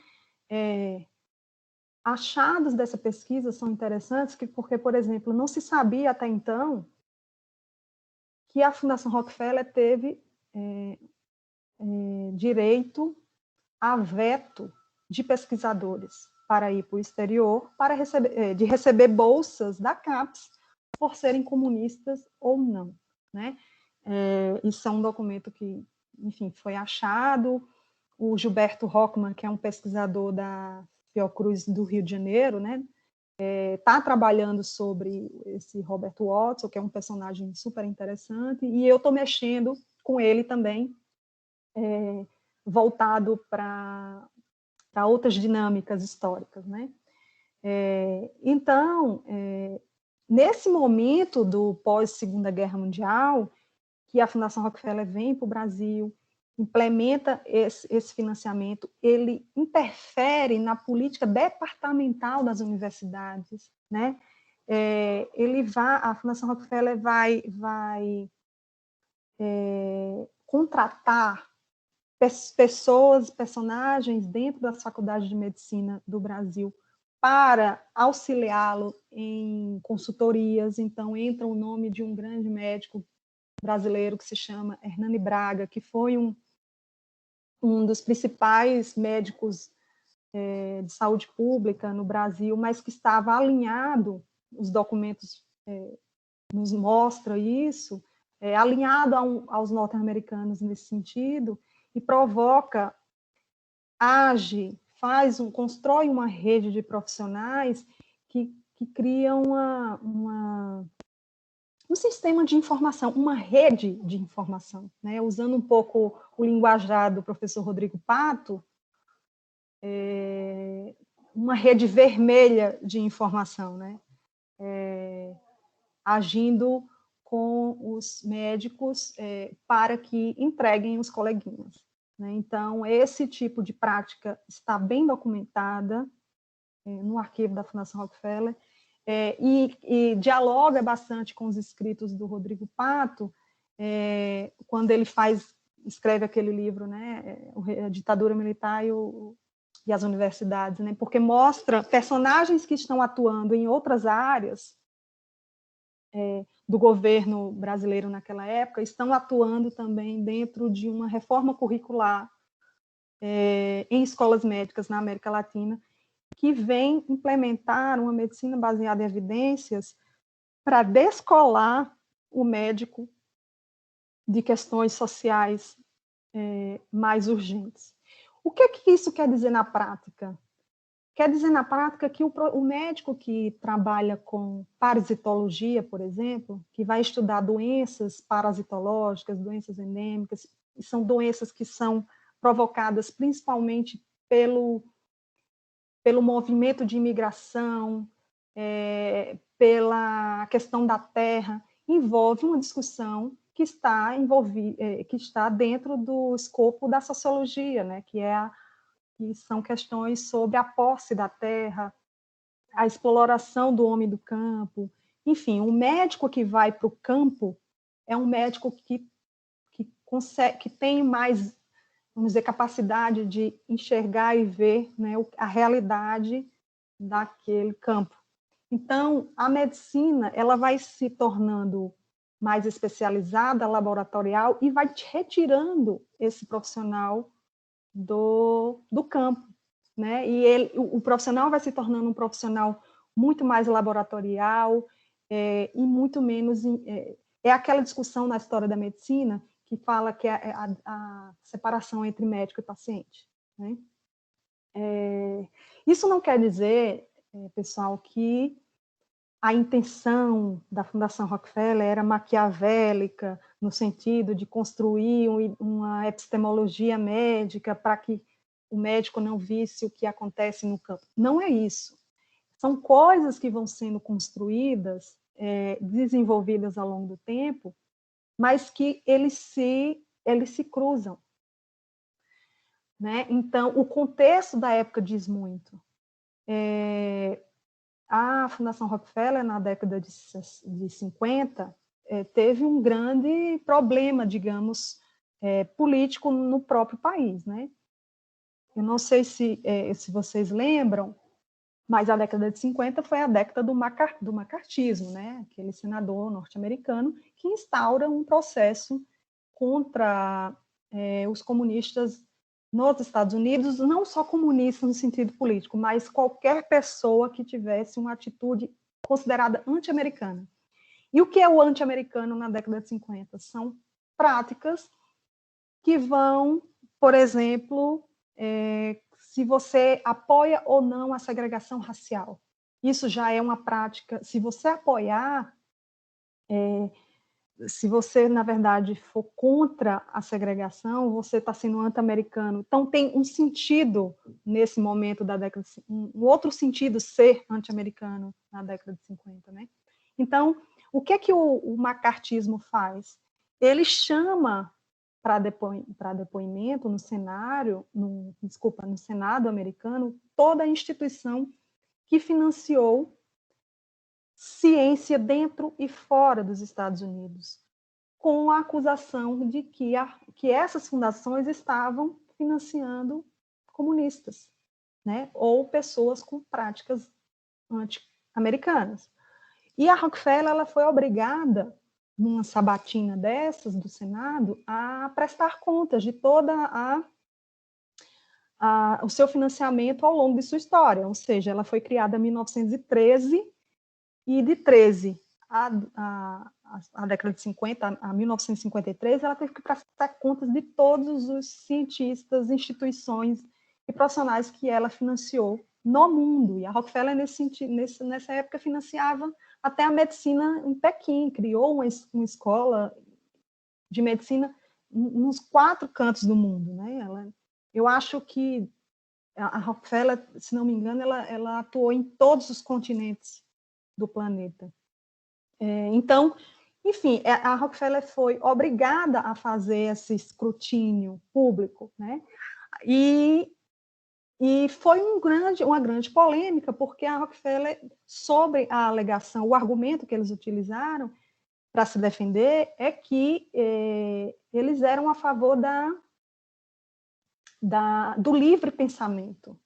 achados dessa pesquisa são interessantes, porque, por exemplo, não se sabia até então que a Fundação Rockefeller teve direito a veto de pesquisadores para ir para o exterior, de receber bolsas da CAPES por serem comunistas ou não, né? Isso é um documento que, enfim, foi achado. O Gilberto Rockman, que é um pesquisador da Fiocruz do Rio de Janeiro, né, está trabalhando sobre esse Roberto Watson, que é um personagem super interessante, e eu estou mexendo com ele também, voltado para outras dinâmicas históricas, né? Então, nesse momento do pós-Segunda Guerra Mundial, que a Fundação Rockefeller vem para o Brasil, implementa esse financiamento, ele interfere na política departamental das universidades, né? A Fundação Rockefeller vai contratar personagens dentro das faculdades de medicina do Brasil para auxiliá-lo em consultorias. Então, entra o nome de um grande médico brasileiro que se chama Hernani Braga, que foi um dos principais médicos de saúde pública no Brasil, mas que estava alinhado, os documentos nos mostram isso, alinhado aos norte-americanos nesse sentido, e constrói uma rede de profissionais que criam um sistema de informação, uma rede de informação, né? Usando um pouco o linguajar do professor Rodrigo Pato, uma rede vermelha de informação, né? Agindo com os médicos para que entreguem os coleguinhas, né? Então, esse tipo de prática está bem documentada no arquivo da Fundação Rockefeller, e dialoga bastante com os escritos do Rodrigo Pato, quando ele escreve aquele livro, né, A Ditadura Militar e as Universidades, né, porque mostra personagens que estão atuando em outras áreas, do governo brasileiro naquela época, estão atuando também dentro de uma reforma curricular em escolas médicas na América Latina, que vem implementar uma medicina baseada em evidências para descolar o médico de questões sociais mais urgentes. O que isso quer dizer na prática? Quer dizer na prática que o médico que trabalha com parasitologia, por exemplo, que vai estudar doenças parasitológicas, doenças endêmicas, e são doenças que são provocadas principalmente pelo movimento de imigração, pela questão da terra, envolve uma discussão que está dentro do escopo da sociologia, né, que são questões sobre a posse da terra, a exploração do homem do campo. Enfim, um médico que vai para o campo é um médico que tem mais, vamos dizer, capacidade de enxergar e ver, né, a realidade daquele campo. Então, a medicina ela vai se tornando mais especializada, laboratorial, e vai retirando esse profissional do campo, né? E o profissional vai se tornando um profissional muito mais laboratorial e muito menos... É aquela discussão na história da medicina que fala que é a separação entre médico e paciente, né? Isso não quer dizer, pessoal, que a intenção da Fundação Rockefeller era maquiavélica, no sentido de construir uma epistemologia médica para que o médico não visse o que acontece no campo. Não é isso. São coisas que vão sendo construídas, desenvolvidas ao longo do tempo, mas que eles se cruzam, né? Então, o contexto da época diz muito. A Fundação Rockefeller, na década de 50, teve um grande problema, digamos, político no próprio país, né? Eu não sei se vocês lembram, mas a década de 50 foi a década do macartismo, né? Aquele senador norte-americano que instaura um processo contra os comunistas nos Estados Unidos, não só comunistas no sentido político, mas qualquer pessoa que tivesse uma atitude considerada anti-americana. E o que é o anti-americano na década de 50? São práticas que vão, por exemplo, se você apoia ou não a segregação racial. Isso já é uma prática. Se você apoiar, se você, na verdade, for contra a segregação, você está sendo anti-americano. Então, tem um sentido nesse momento da década de 50, um outro sentido ser anti-americano na década de 50, né? Então, o que o macartismo faz? Ele chama para depoimento no no Senado americano, toda a instituição que financiou ciência dentro e fora dos Estados Unidos, com a acusação de que essas fundações estavam financiando comunistas, né? Ou pessoas com práticas anti-americanas. E a Rockefeller ela foi obrigada, numa sabatina dessas do Senado, a prestar contas de toda o seu financiamento ao longo de sua história, ou seja, ela foi criada em 1913 e de 13 a década de 50, a 1953, ela teve que prestar contas de todos os cientistas, instituições e profissionais que ela financiou no mundo. E a Rockefeller, nessa época, financiava até a medicina em Pequim, criou uma escola de medicina nos 4 cantos do mundo, né? Eu acho que a Rockefeller, se não me engano, ela atuou em todos os continentes do planeta. Então, enfim, a Rockefeller foi obrigada a fazer esse escrutínio público, né? E foi uma grande polêmica, porque a Rockefeller, sobre a alegação, o argumento que eles utilizaram para se defender é que eles eram a favor do livre pensamento,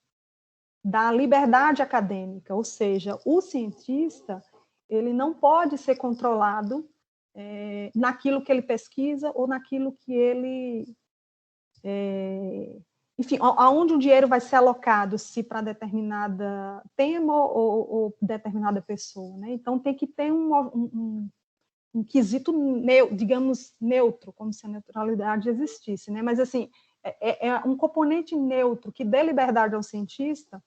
da liberdade acadêmica, ou seja, o cientista ele não pode ser controlado naquilo que ele pesquisa ou naquilo que ele... enfim, aonde o dinheiro vai ser alocado, se para determinada tema ou determinada pessoa, né? Então, tem que ter um quesito, digamos, neutro, como se a neutralidade existisse, né? Mas, assim, é um componente neutro que dê liberdade ao cientista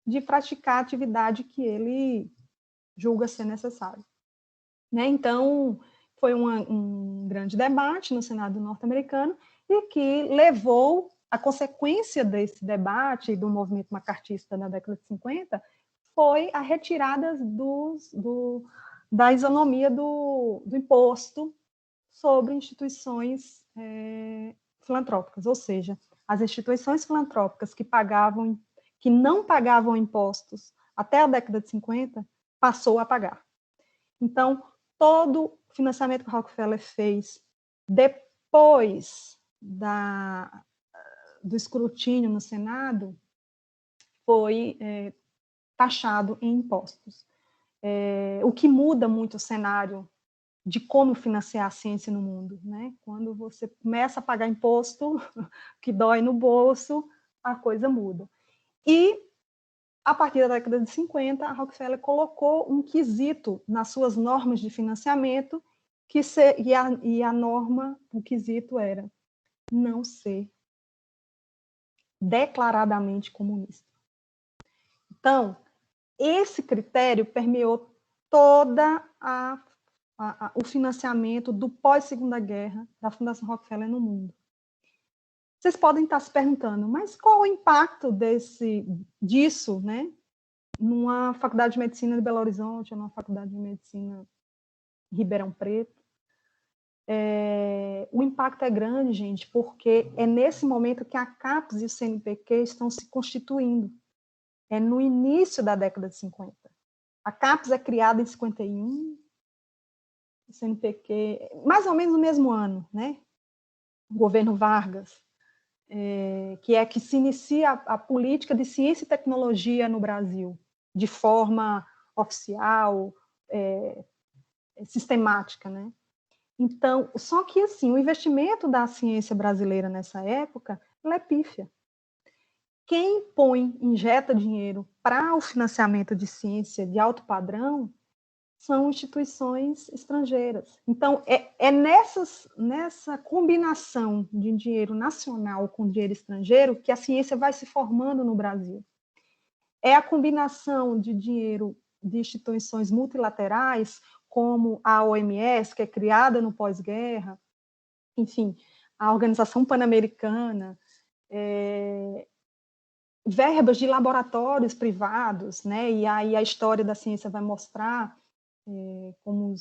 de praticar a atividade que ele julga ser necessária, né? Então, foi um grande debate no Senado norte-americano e que levou a consequência desse debate do movimento macartista na década de 50 foi a retirada da isonomia do imposto sobre instituições filantrópicas, ou seja, as instituições filantrópicas que não pagavam impostos até a década de 50, passou a pagar. Então, todo o financiamento que o Rockefeller fez depois do escrutínio no Senado foi taxado em impostos. O que muda muito o cenário de como financiar a ciência no mundo, né? Quando você começa a pagar imposto que dói no bolso, a coisa muda. E, a partir da década de 50, a Rockefeller colocou um quesito nas suas normas de financiamento, e a norma, o quesito era não ser declaradamente comunista. Então, esse critério permeou toda o financiamento do pós-Segunda Guerra da Fundação Rockefeller no mundo. Vocês podem estar se perguntando, mas qual o impacto disso, né, numa faculdade de medicina de Belo Horizonte, ou numa faculdade de medicina em Ribeirão Preto? O impacto é grande, gente, porque é nesse momento que a CAPES e o CNPq estão se constituindo. É no início da década de 50. A CAPES é criada em 51, o CNPq, mais ou menos no mesmo ano, né? O governo Vargas, que se inicia a política de ciência e tecnologia no Brasil, de forma oficial, sistemática, né? Então, só que, assim, o investimento da ciência brasileira nessa época, ela é pífia. Quem injeta dinheiro para o financiamento de ciência de alto padrão são instituições estrangeiras. Então, nessa combinação de dinheiro nacional com dinheiro estrangeiro que a ciência vai se formando no Brasil. É a combinação de dinheiro de instituições multilaterais, como a OMS, que é criada no pós-guerra, enfim, a Organização Pan-Americana, verbas de laboratórios privados, né? E aí a história da ciência vai mostrar, como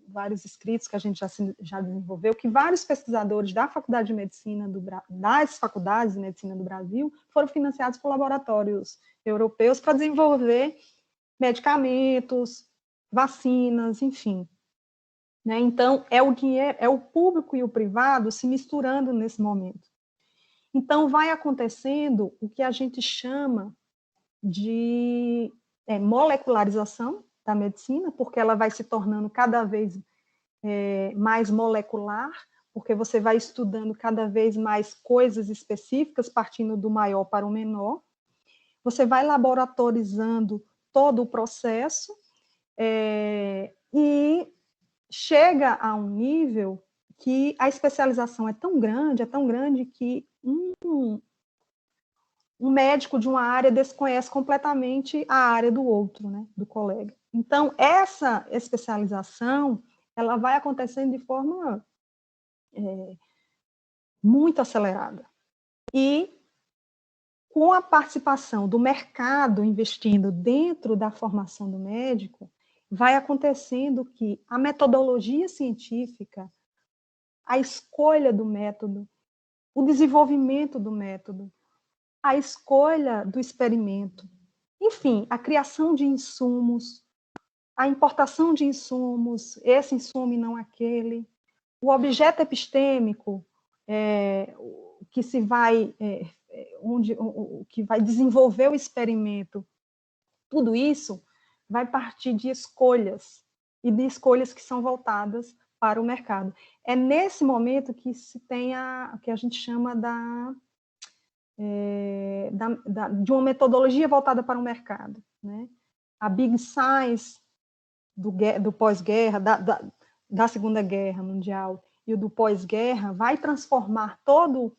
vários escritos que a gente já desenvolveu, que vários pesquisadores da Faculdade de Medicina das faculdades de medicina do Brasil foram financiados por laboratórios europeus para desenvolver medicamentos, vacinas, enfim. Né? Então, é o público e o privado se misturando nesse momento. Então, vai acontecendo o que a gente chama de molecularização da medicina, porque ela vai se tornando cada vez mais molecular, porque você vai estudando cada vez mais coisas específicas, partindo do maior para o menor. Você vai laboratorizando todo o processo e chega a um nível que a especialização é tão grande que um médico de uma área desconhece completamente a área do outro, né, do colega. Então, essa especialização, ela vai acontecendo de forma muito acelerada. E, com a participação do mercado investindo dentro da formação do médico, vai acontecendo que a metodologia científica, a escolha do método, o desenvolvimento do método, a escolha do experimento, enfim, a criação de insumos, a importação de insumos, esse insumo e não aquele, o objeto epistêmico, que se vai, que vai desenvolver o experimento, tudo isso vai partir de escolhas e de escolhas que são voltadas para o mercado. É nesse momento que se tem o que a gente chama de uma metodologia voltada para o mercado, né? A Big Science do pós-guerra, da Segunda Guerra Mundial e o do pós-guerra vai transformar todo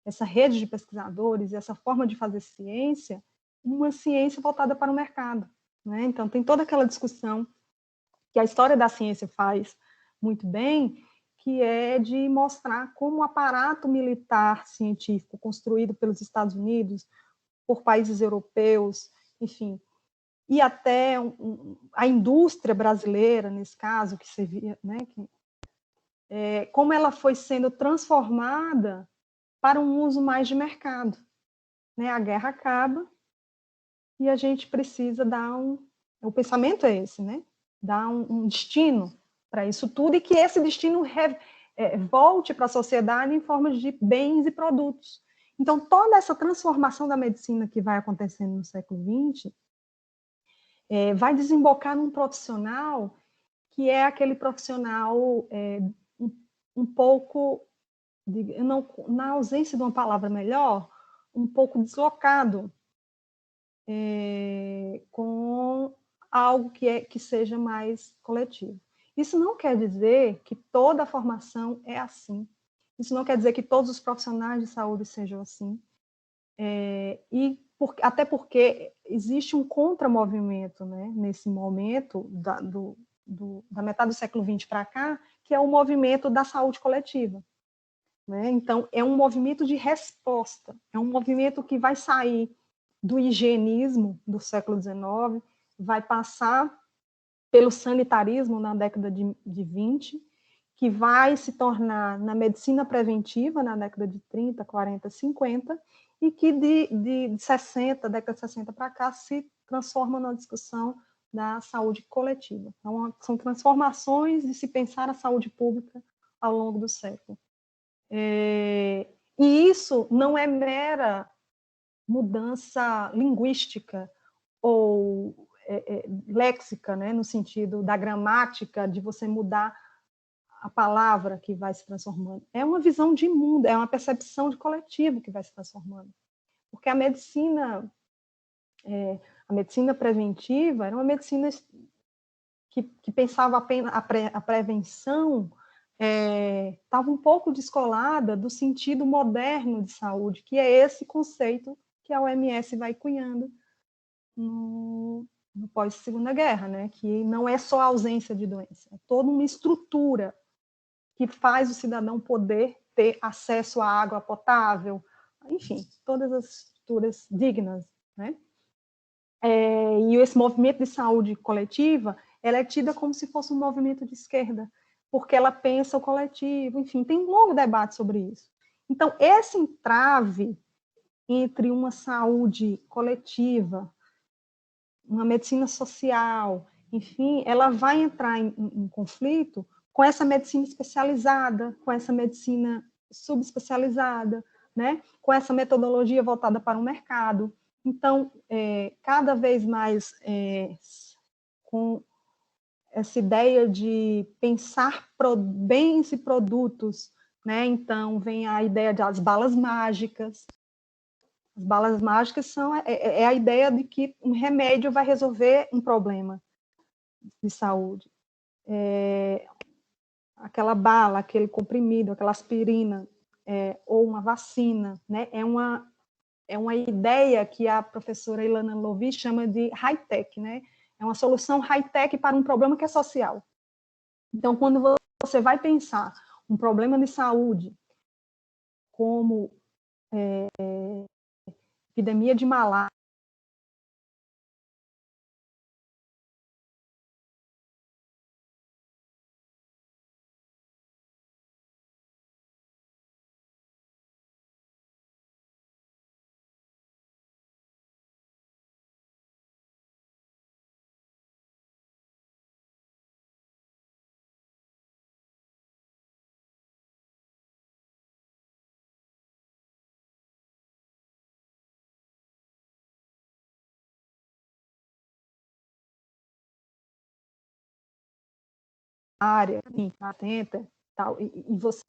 essa rede de pesquisadores, essa forma de fazer ciência, numa ciência voltada para o mercado, né? Então, tem toda aquela discussão que a história da ciência faz muito bem, que é de mostrar como o aparato militar científico construído pelos Estados Unidos, por países europeus, enfim, e até a indústria brasileira, nesse caso, que servia, né, como ela foi sendo transformada para um uso mais de mercado. Né? A guerra acaba e a gente precisa dar o pensamento é esse, né? Dar um destino para isso tudo e que esse destino volte para a sociedade em forma de bens e produtos. Então, toda essa transformação da medicina que vai acontecendo no século XX vai desembocar num profissional que é aquele profissional um pouco, na ausência de uma palavra melhor, um pouco deslocado com algo que seja mais coletivo. Isso não quer dizer que toda a formação é assim. Isso não quer dizer que todos os profissionais de saúde sejam assim. Até porque existe um contramovimento, né, nesse momento da metade do século XX para cá, que é o movimento da saúde coletiva. Né? Então, é um movimento de resposta, é um movimento que vai sair do higienismo do século XIX, vai passar pelo sanitarismo na década de 20, que vai se tornar na medicina preventiva na década de 30, 40, 50, e que de 60, década de 60 para cá, se transforma na discussão da saúde coletiva. Então, são transformações de se pensar a saúde pública ao longo do século. E isso não é mera mudança linguística ou léxica, né, no sentido da gramática, de você mudar a palavra que vai se transformando. É uma visão de mundo, é uma percepção de coletivo que vai se transformando. Porque a medicina preventiva era uma medicina que pensava apenas a prevenção, estava um pouco descolada do sentido moderno de saúde, que é esse conceito que a OMS vai cunhando no pós-Segunda Guerra, né? Que não é só a ausência de doença, é toda uma estrutura que faz o cidadão poder ter acesso à água potável, enfim, todas as estruturas dignas, né? E esse movimento de saúde coletiva, ela é tida como se fosse um movimento de esquerda, porque ela pensa o coletivo, enfim, tem um longo debate sobre isso. Então, esse entrave entre uma saúde coletiva, uma medicina social, enfim, ela vai entrar em conflito com essa medicina especializada, com essa medicina subespecializada, né? Com essa metodologia voltada para o mercado. Então, cada vez mais com essa ideia de pensar bens e produtos, né? Então, vem a ideia das balas mágicas. As balas mágicas são a ideia de que um remédio vai resolver um problema de saúde. Aquela bala, aquele comprimido, aquela aspirina, ou uma vacina, né? É uma ideia que a professora Ilana Lovi chama de high-tech, né? É uma solução high-tech para um problema que é social. Então, quando você vai pensar um problema de saúde como epidemia de malária, área, atenta, tal, e você.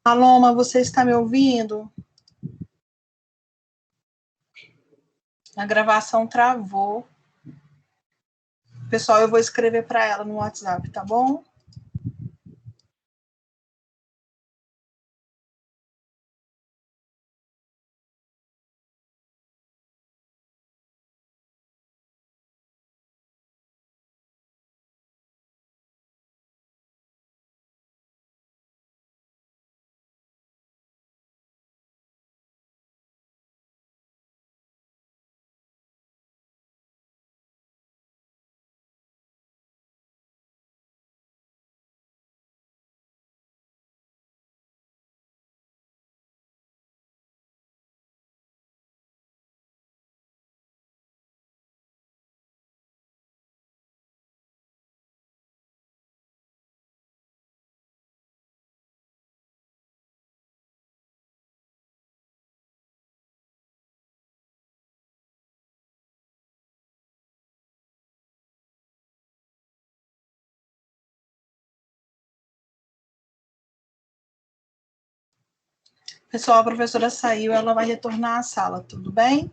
Paloma, você está me ouvindo? A gravação travou. Pessoal, eu vou escrever para ela no WhatsApp, tá bom? Pessoal, a professora saiu, ela vai retornar à sala, tudo bem?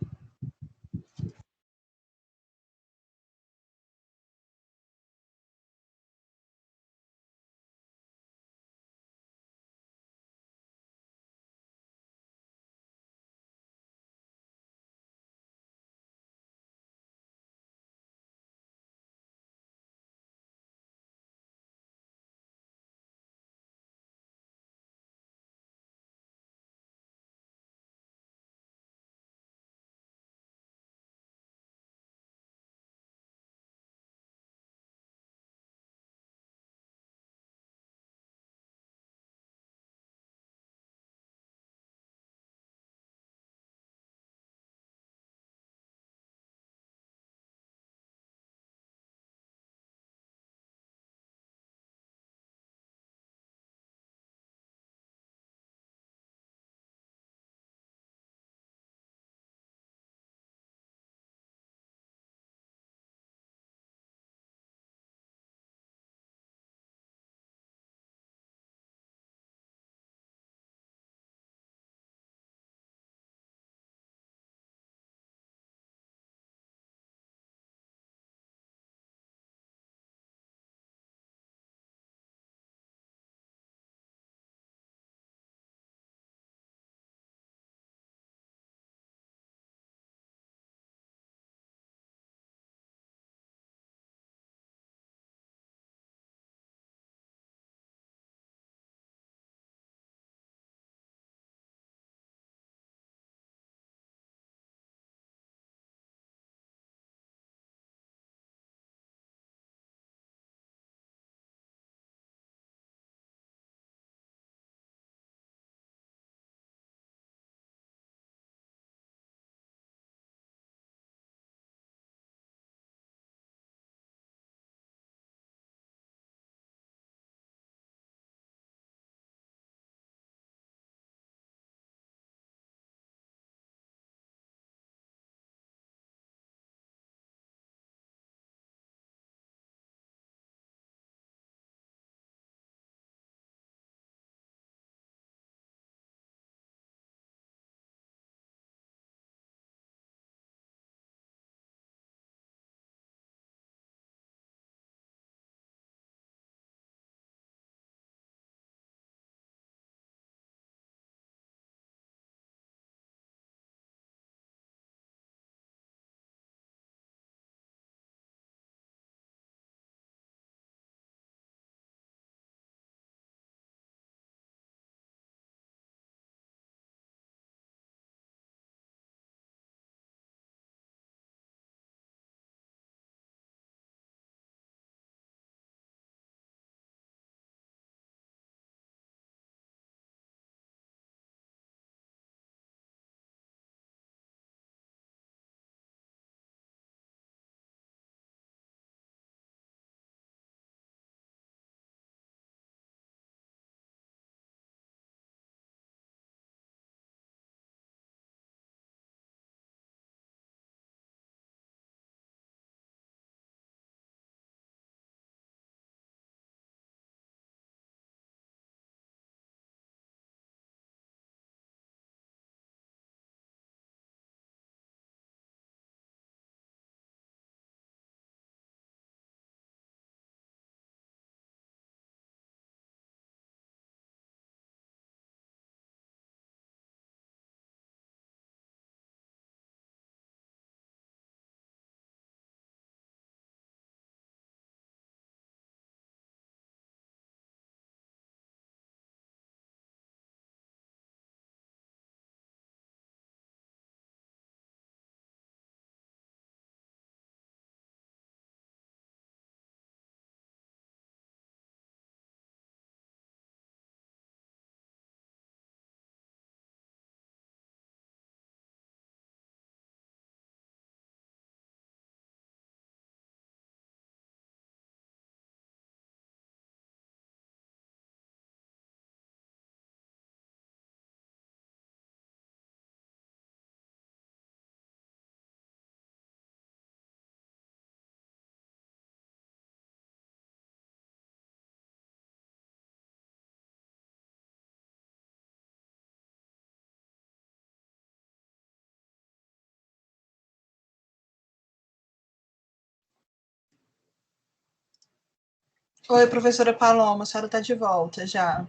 Oi, professora Paloma, a senhora está de volta já.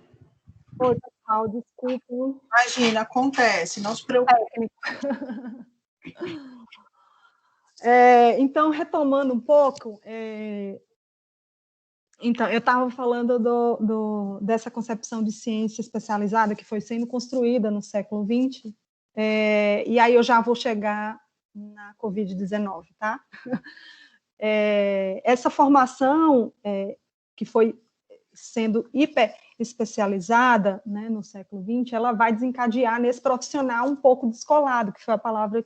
Oi, pessoal, desculpe. Imagina, acontece, não se preocupe. Então, retomando um pouco, então, eu estava falando dessa concepção de ciência especializada que foi sendo construída no século XX, e aí eu já vou chegar na Covid-19, tá? Essa formação que foi sendo hiper especializada, né, no século XX, ela vai desencadear nesse profissional um pouco descolado, que foi a palavra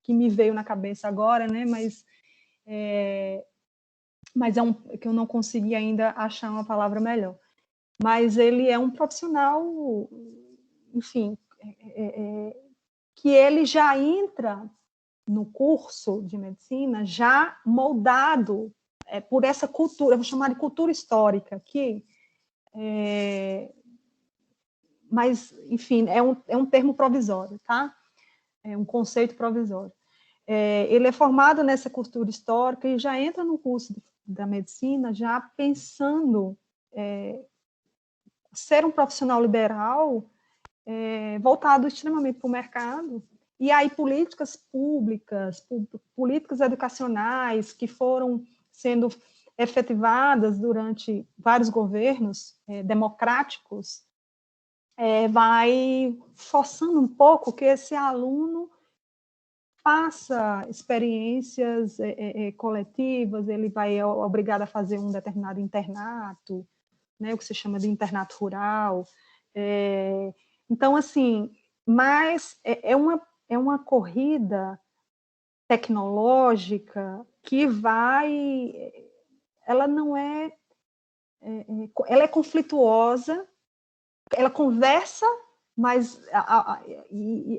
que me veio na cabeça agora, né, mas que eu não consegui ainda achar uma palavra melhor. Mas ele é um profissional, enfim, que ele já entra no curso de medicina já moldado por essa cultura, eu vou chamar de cultura histórica, mas, enfim, é um termo provisório, tá? É um conceito provisório. Ele é formado nessa cultura histórica e já entra no curso da medicina já pensando ser um profissional liberal voltado extremamente para o mercado, e aí políticas públicas, políticas educacionais que foram sendo efetivadas durante vários governos democráticos, vai forçando um pouco que esse aluno faça experiências coletivas, ele vai obrigado a fazer um determinado internato, né, o que se chama de internato rural. Então, assim, mas é uma corrida tecnológica que ela não ela é conflituosa, ela conversa, mas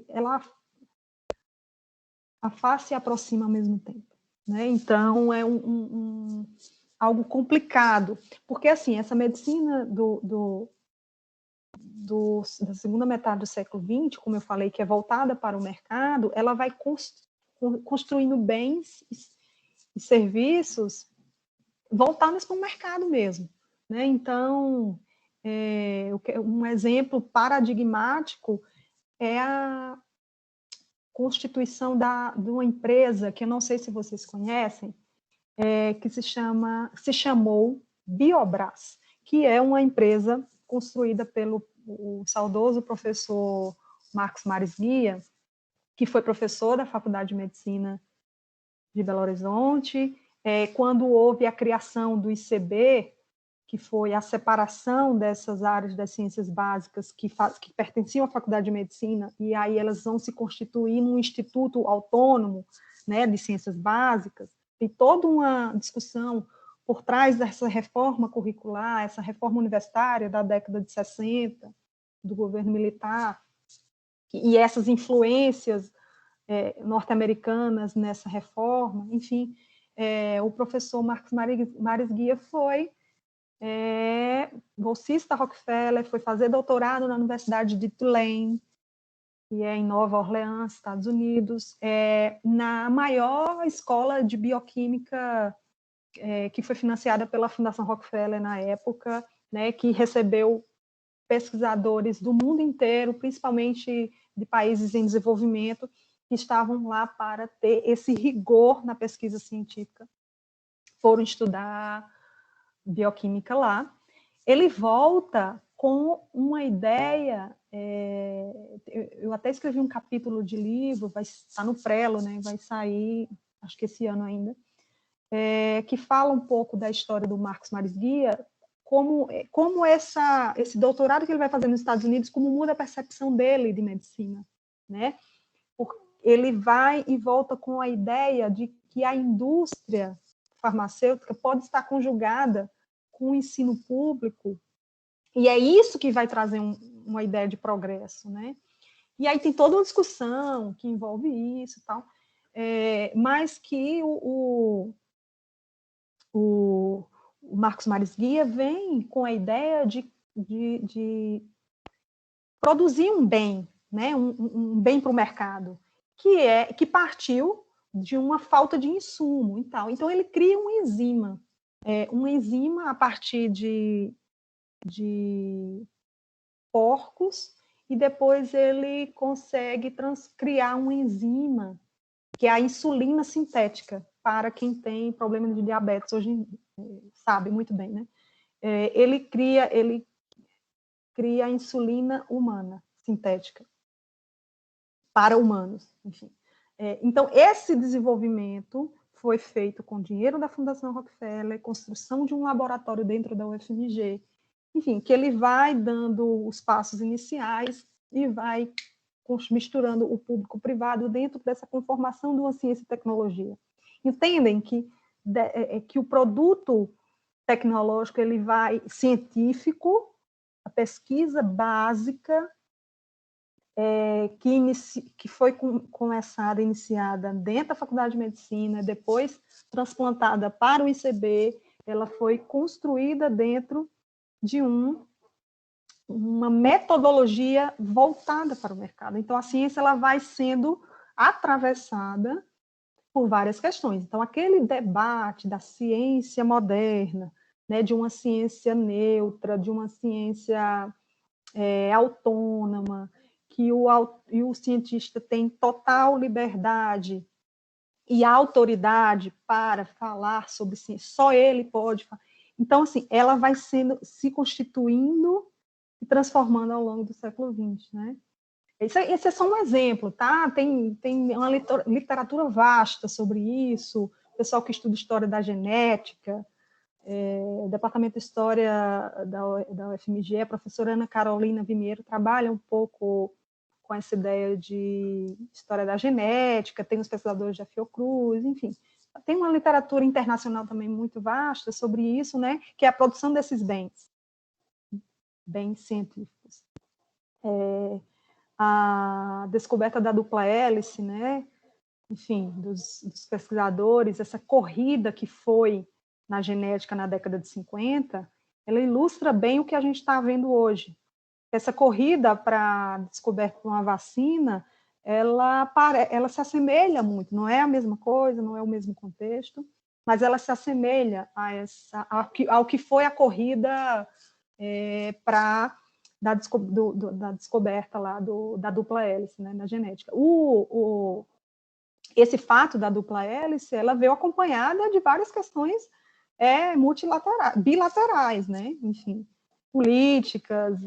ela afasta e aproxima ao mesmo tempo, né? Então, é algo complicado, porque, assim, essa medicina da segunda metade do século XX, como eu falei, que é voltada para o mercado, ela vai construindo bens e serviços voltados para o mercado mesmo, né? Então, um exemplo paradigmático é a constituição de uma empresa que eu não sei se vocês conhecem, que se chamou Biobras, que é uma empresa construída pelo o saudoso professor Marcos Mares Guia, que foi professor da Faculdade de Medicina de Belo Horizonte, quando houve a criação do ICB, que foi a separação dessas áreas das ciências básicas que pertenciam à Faculdade de Medicina, e aí elas vão se constituir num instituto autônomo, né, de ciências básicas. Tem toda uma discussão por trás dessa reforma curricular, essa reforma universitária da década de 60, do governo militar, e essas influências norte-americanas nessa reforma, enfim, o professor Marcos Mares Guia foi bolsista Rockefeller, foi fazer doutorado na Universidade de Tulane, que é em Nova Orleans, Estados Unidos, na maior escola de bioquímica que foi financiada pela Fundação Rockefeller na época, né, que recebeu pesquisadores do mundo inteiro, principalmente de países em desenvolvimento, que estavam lá para ter esse rigor na pesquisa científica. Foram estudar bioquímica lá. Ele volta com uma ideia, eu até escrevi um capítulo de livro, vai estar no prelo, né, vai sair, acho que esse ano ainda, que fala um pouco da história do Marcos Mares Guia, como esse doutorado que ele vai fazer nos Estados Unidos, como muda a percepção dele de medicina, né? Ele vai e volta com a ideia de que a indústria farmacêutica pode estar conjugada com o ensino público, e é isso que vai trazer uma ideia de progresso, né? E aí tem toda uma discussão que envolve isso e tal, mas que o Marcos Mares Guia vem com a ideia de produzir um bem, né? um bem para o mercado, que partiu de uma falta de insumo e tal. Então, ele cria uma enzima. uma enzima a partir de porcos, e depois ele consegue criar uma enzima, que é a insulina sintética, para quem tem problema de diabetes, hoje sabe muito bem, né? Ele cria a insulina humana, sintética, para humanos, enfim. Então, esse desenvolvimento foi feito com dinheiro da Fundação Rockefeller, construção de um laboratório dentro da UFMG, enfim, que ele vai dando os passos iniciais e vai misturando o público-privado dentro dessa conformação de uma ciência e tecnologia. Entendem que o produto tecnológico, ele vai científico, a pesquisa básica, que foi começada, iniciada dentro da Faculdade de Medicina, depois transplantada para o ICB, ela foi construída dentro de uma metodologia voltada para o mercado. Então, a ciência ela vai sendo atravessada por várias questões. Então, aquele debate da ciência moderna, né, de uma ciência neutra, de uma ciência autônoma, que o cientista tem total liberdade e autoridade para falar sobre ciência, só ele pode falar. Então, assim, ela vai se constituindo e transformando ao longo do século XX, né? Esse é só um exemplo, tá? Tem uma literatura vasta sobre isso, o pessoal que estuda história da genética, o Departamento de História da UFMG, a professora Ana Carolina Vimieiro trabalha um pouco com essa ideia de história da genética, tem os pesquisadores da Fiocruz, enfim. Tem uma literatura internacional também muito vasta sobre isso, né, que é a produção desses bens científicos. A descoberta da dupla hélice, né, enfim, dos pesquisadores, essa corrida que foi na genética na década de 50, ela ilustra bem o que a gente está vendo hoje. Essa corrida para a descoberta de uma vacina, ela se assemelha muito, não é a mesma coisa, não é o mesmo contexto, mas ela se assemelha ao que foi a corrida da descoberta lá da dupla hélice, né, na genética. Esse fato da dupla hélice, ela veio acompanhada de várias questões bilaterais, né, enfim, políticas,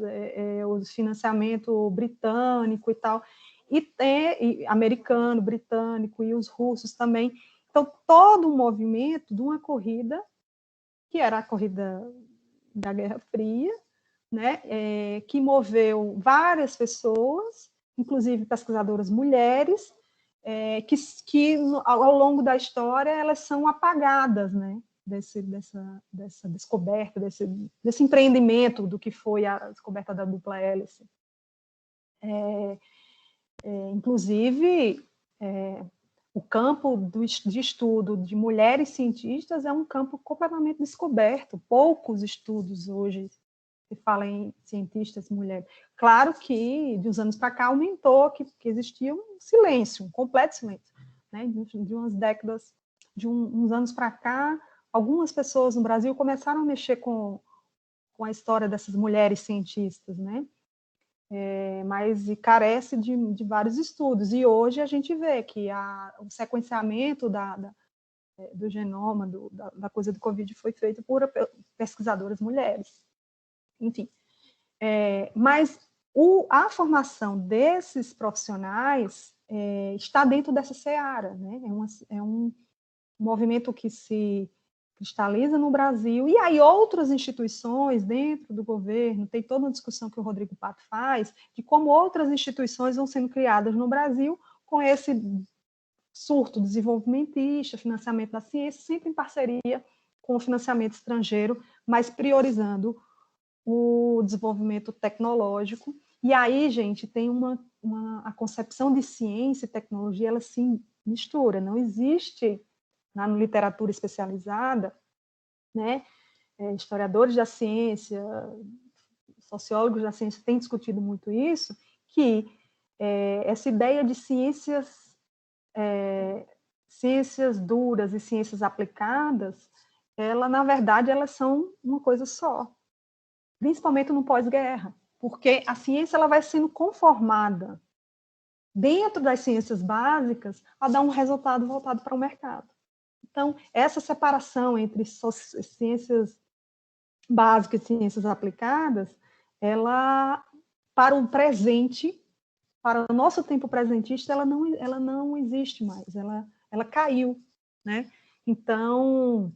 o financiamento britânico e tal, e americano, britânico, e os russos também. Então, todo um movimento de uma corrida, que era a corrida da Guerra Fria, né, que moveu várias pessoas, inclusive pesquisadoras mulheres, que ao longo da história elas são apagadas, né, dessa descoberta, desse empreendimento do que foi a descoberta da dupla hélice. Inclusive, o campo de estudo de mulheres cientistas é um campo completamente descoberto, poucos estudos hoje se fala em cientistas mulheres. Claro que, de uns anos para cá, aumentou, que existia um silêncio, um completo silêncio. Né? De umas décadas, de uns anos para cá, algumas pessoas no Brasil começaram a mexer com a história dessas mulheres cientistas, né? Mas carece de vários estudos. E hoje a gente vê que o sequenciamento do genoma, da coisa do Covid, foi feito por pesquisadoras mulheres. Enfim, mas a formação desses profissionais está dentro dessa seara, né? É um movimento que se cristaliza no Brasil, e aí outras instituições dentro do governo, tem toda uma discussão que o Rodrigo Pato faz, de como outras instituições vão sendo criadas no Brasil com esse surto desenvolvimentista, financiamento da ciência, sempre em parceria com o financiamento estrangeiro, mas priorizando o desenvolvimento tecnológico. E aí, gente, tem a concepção de ciência e tecnologia, ela se mistura, não existe na literatura especializada, né, historiadores da ciência, sociólogos da ciência têm discutido muito isso, que essa ideia de ciências duras e ciências aplicadas, na verdade, elas são uma coisa só, principalmente no pós-guerra, porque a ciência ela vai sendo conformada dentro das ciências básicas a dar um resultado voltado para o mercado. Então, essa separação entre ciências básicas e ciências aplicadas, ela, para o presente, para o nosso tempo presentista, ela não existe mais, ela caiu, né? Então,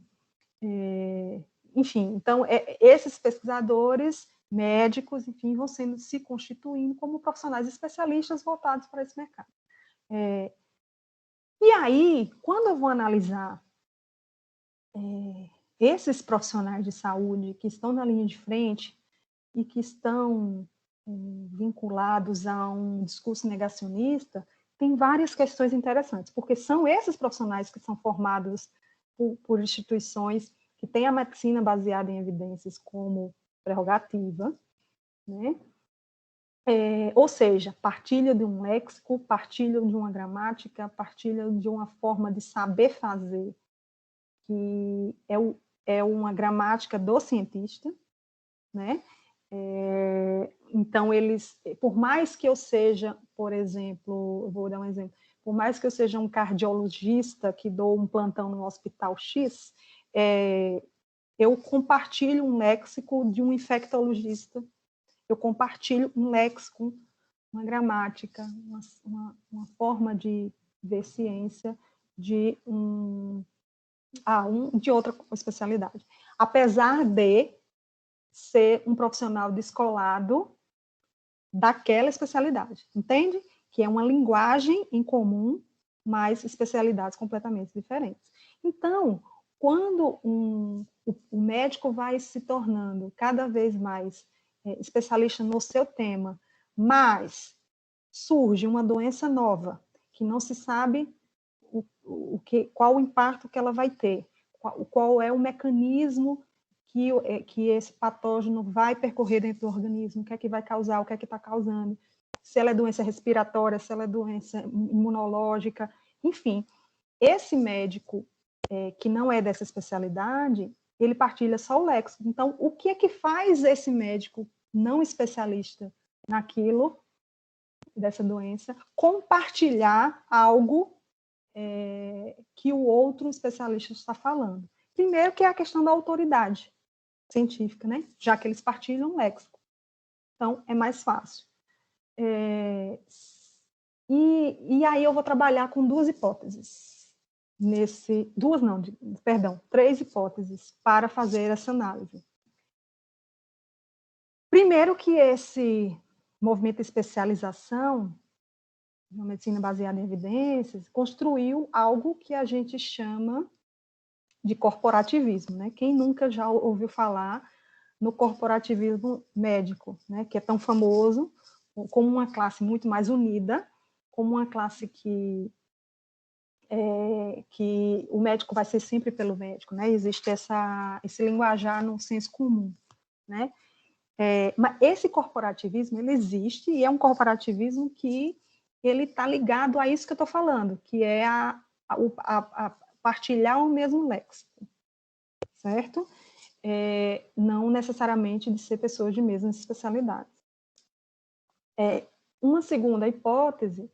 enfim, então, esses pesquisadores, médicos, enfim, vão se constituindo como profissionais especialistas voltados para esse mercado. E aí, quando eu vou analisar esses profissionais de saúde que estão na linha de frente e que estão vinculados a um discurso negacionista, tem várias questões interessantes, porque são esses profissionais que são formados por instituições que têm a medicina baseada em evidências como prerrogativa, né? Ou seja, partilha de um léxico, partilha de uma gramática, partilha de uma forma de saber fazer, que é uma gramática do cientista, né? Então, eles, por mais que eu seja, por exemplo, eu vou dar um exemplo, por mais que eu seja um cardiologista que dou um plantão no hospital X, eu compartilho um léxico de um infectologista, eu compartilho um léxico, uma gramática, uma forma de ver ciência de de outra especialidade. Apesar de ser um profissional descolado daquela especialidade, entende? Que é uma linguagem em comum, mas especialidades completamente diferentes. Então, quando o médico vai se tornando cada vez mais especialista no seu tema, mas surge uma doença nova, que não se sabe qual o impacto que ela vai ter, qual é o mecanismo que esse patógeno vai percorrer dentro do organismo, o que é que vai causar, o que é que está causando, se ela é doença respiratória, se ela é doença imunológica, enfim. Esse médico que não é dessa especialidade, ele partilha só o léxico. Então, o que é que faz esse médico não especialista naquilo, dessa doença, compartilhar algo que o outro especialista está falando? Primeiro, que é a questão da autoridade científica, né? Já que eles partilham um léxico. Então, é mais fácil. E aí eu vou trabalhar com duas hipóteses. Três hipóteses para fazer essa análise. Primeiro que esse movimento de especialização, uma medicina baseada em evidências, construiu algo que a gente chama de corporativismo, né? Quem nunca já ouviu falar no corporativismo médico, né? Que é tão famoso, como uma classe muito mais unida, como uma classe que o médico vai ser sempre pelo médico, né? Existe esse linguajar no senso comum, né? Mas esse corporativismo, ele existe, e é um corporativismo que ele está ligado a isso que eu estou falando, que é a partilhar o mesmo léxico, certo? Não necessariamente de ser pessoas de mesmas especialidades. Uma segunda hipótese,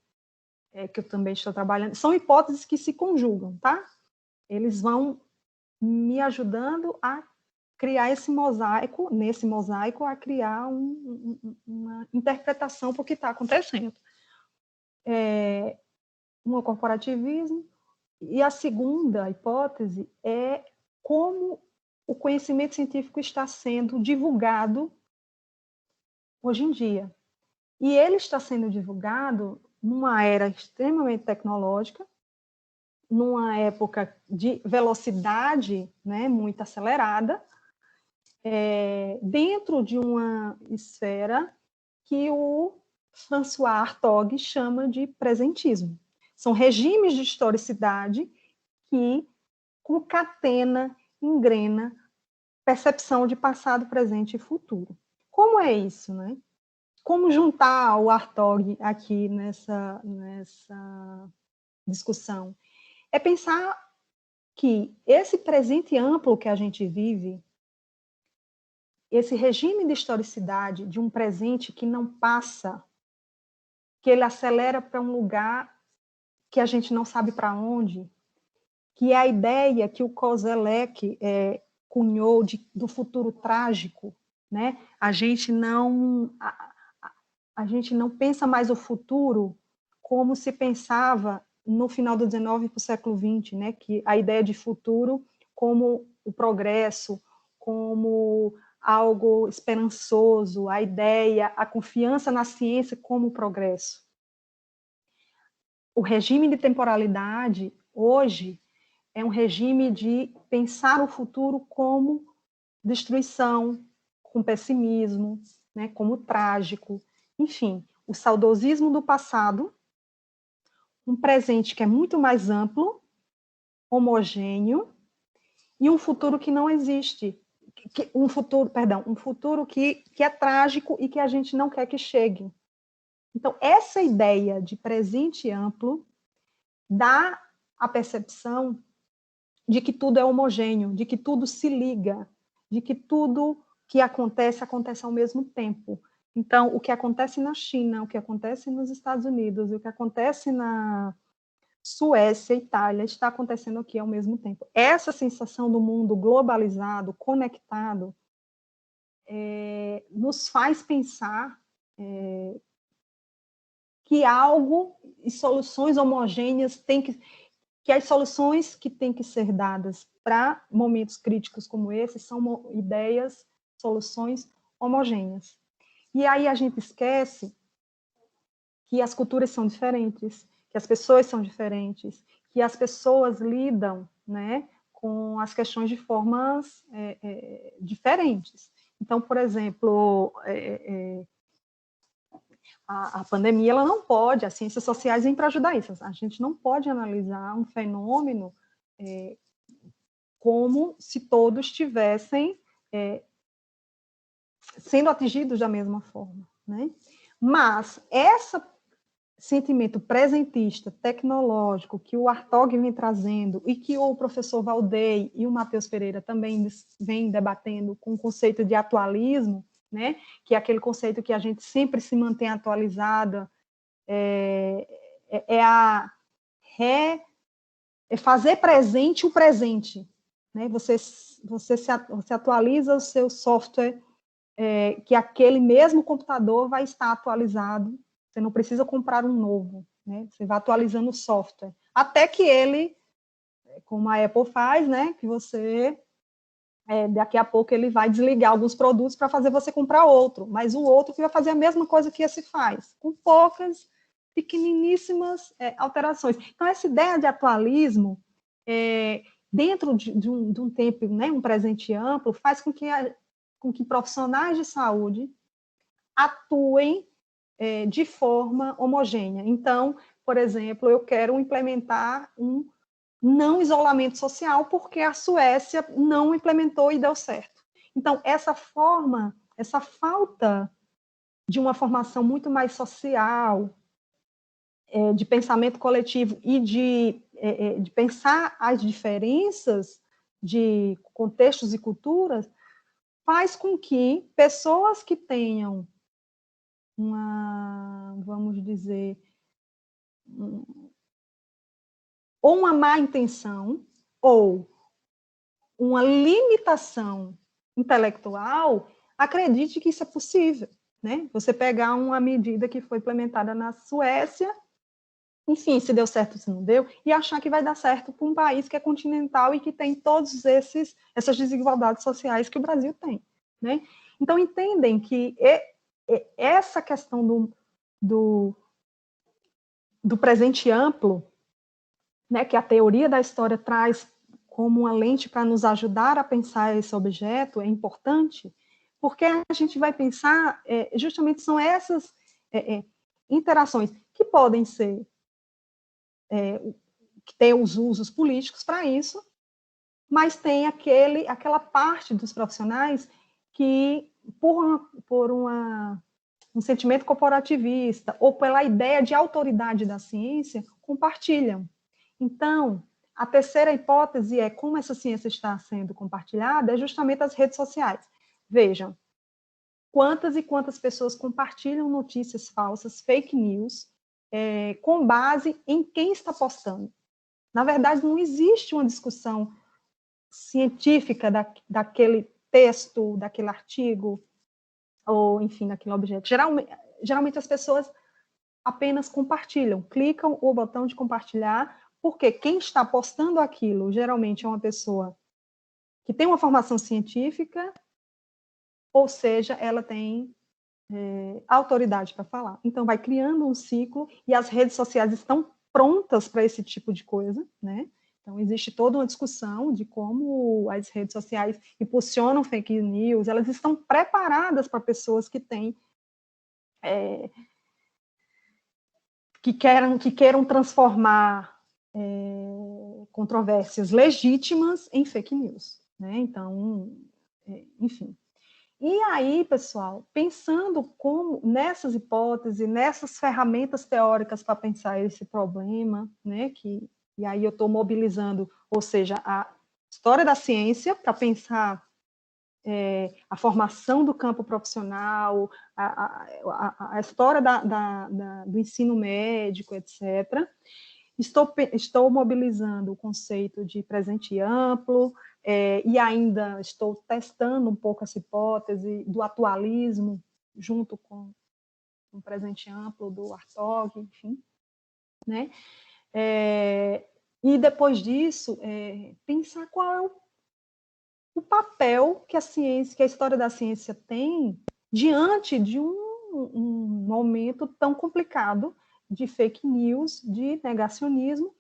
que eu também estou trabalhando, são hipóteses que se conjugam, tá? Eles vão me ajudando a criar nesse mosaico, a criar uma interpretação para o que está acontecendo. Um corporativismo, e a segunda hipótese é como o conhecimento científico está sendo divulgado hoje em dia. E ele está sendo divulgado numa era extremamente tecnológica, numa época de velocidade, né, muito acelerada, dentro de uma esfera que o François Hartog chama de presentismo. São regimes de historicidade que concatena, engrena percepção de passado, presente e futuro. Como é isso, né? Como juntar o Hartog aqui nessa discussão? É pensar que esse presente amplo que a gente vive, esse regime de historicidade de um presente que não passa, que ele acelera para um lugar que a gente não sabe para onde, que é a ideia que o Koselleck cunhou do futuro trágico, né? A gente não pensa mais o futuro como se pensava no final do 19 para o século 20, né? Que a ideia de futuro como o progresso, como algo esperançoso, a ideia, a confiança na ciência como o progresso. O regime de temporalidade, hoje, é um regime de pensar o futuro como destruição, com pessimismo, né, como trágico. Enfim, o saudosismo do passado, um presente que é muito mais amplo, homogêneo, e um futuro que não existe. Um futuro que é trágico e que a gente não quer que chegue. Então, essa ideia de presente amplo dá a percepção de que tudo é homogêneo, de que tudo se liga, de que tudo que acontece ao mesmo tempo. Então, o que acontece na China, o que acontece nos Estados Unidos, o que acontece na Suécia, Itália, está acontecendo aqui ao mesmo tempo. Essa sensação do mundo globalizado, conectado, nos faz pensar que algo e soluções homogêneas que as soluções que têm que ser dadas para momentos críticos como esse são ideias, soluções homogêneas. E aí a gente esquece que as culturas são diferentes, que as pessoas são diferentes, que as pessoas lidam, né, com as questões de formas diferentes. Então, por exemplo, a pandemia, ela não pode, as ciências sociais vêm para ajudar isso, a gente não pode analisar um fenômeno como se todos estivessem sendo atingidos da mesma forma, né? Mas esse sentimento presentista, tecnológico, que o Hartog vem trazendo e que o professor Valdey e o Matheus Pereira também vêm debatendo com o conceito de atualismo, né? Que é aquele conceito que a gente sempre se mantém atualizada, é fazer presente o presente, né? Você atualiza o seu software, que aquele mesmo computador vai estar atualizado, você não precisa comprar um novo, né? Você vai atualizando o software, até que ele, como a Apple faz, né? Que você, daqui a pouco ele vai desligar alguns produtos para fazer você comprar outro, mas o outro que vai fazer a mesma coisa que esse faz, com poucas pequeniníssimas alterações. Então, essa ideia de atualismo, dentro de um tempo, né, um presente amplo, faz com que profissionais de saúde atuem de forma homogênea. Então, por exemplo, eu quero implementar um não isolamento social, porque a Suécia não implementou e deu certo. Então, essa falta de uma formação muito mais social, de pensamento coletivo e de pensar as diferenças de contextos e culturas, faz com que pessoas que tenham vamos dizer, ou uma má intenção, ou uma limitação intelectual, acredite que isso é possível, né? Você pegar uma medida que foi implementada na Suécia, enfim, se deu certo, se não deu, e achar que vai dar certo para um país que é continental e que tem todas essas desigualdades sociais que o Brasil tem, né? Então, entendem que essa questão do presente amplo, né, que a teoria da história traz como uma lente para nos ajudar a pensar esse objeto, é importante, porque a gente vai pensar, justamente são essas interações que podem ser, que tem os usos políticos para isso, mas tem aquela parte dos profissionais que, por um sentimento corporativista ou pela ideia de autoridade da ciência, compartilham. Então, A terceira hipótese é como essa ciência está sendo compartilhada, é justamente as redes sociais. Vejam, quantas e quantas pessoas compartilham notícias falsas, fake news, com base em quem está postando. Na verdade, não existe uma discussão científica daquele texto, daquele artigo, ou, enfim, daquele objeto. Geralmente as pessoas apenas compartilham, clicam o botão de compartilhar, porque quem está postando aquilo, geralmente é uma pessoa que tem uma formação científica, ou seja, ela tem autoridade para falar. Então, vai criando um ciclo, e as redes sociais estão prontas para esse tipo de coisa, né? Então, existe toda uma discussão de como as redes sociais impulsionam fake news, elas estão preparadas para pessoas que têm que queiram transformar controvérsias legítimas em fake news, né? Então, enfim. E aí, pessoal, pensando como nessas hipóteses, nessas ferramentas teóricas para pensar esse problema, né? E aí eu estou mobilizando, ou seja, a história da ciência para pensar a formação do campo profissional, a história do ensino médico, etc. Estou mobilizando o conceito de presente amplo, e ainda estou testando um pouco essa hipótese do atualismo, junto com o presente amplo do Hartog, enfim. Né? E depois disso, pensar qual é o papel que a ciência, que a história da ciência tem diante de um momento tão complicado de fake news, de negacionismo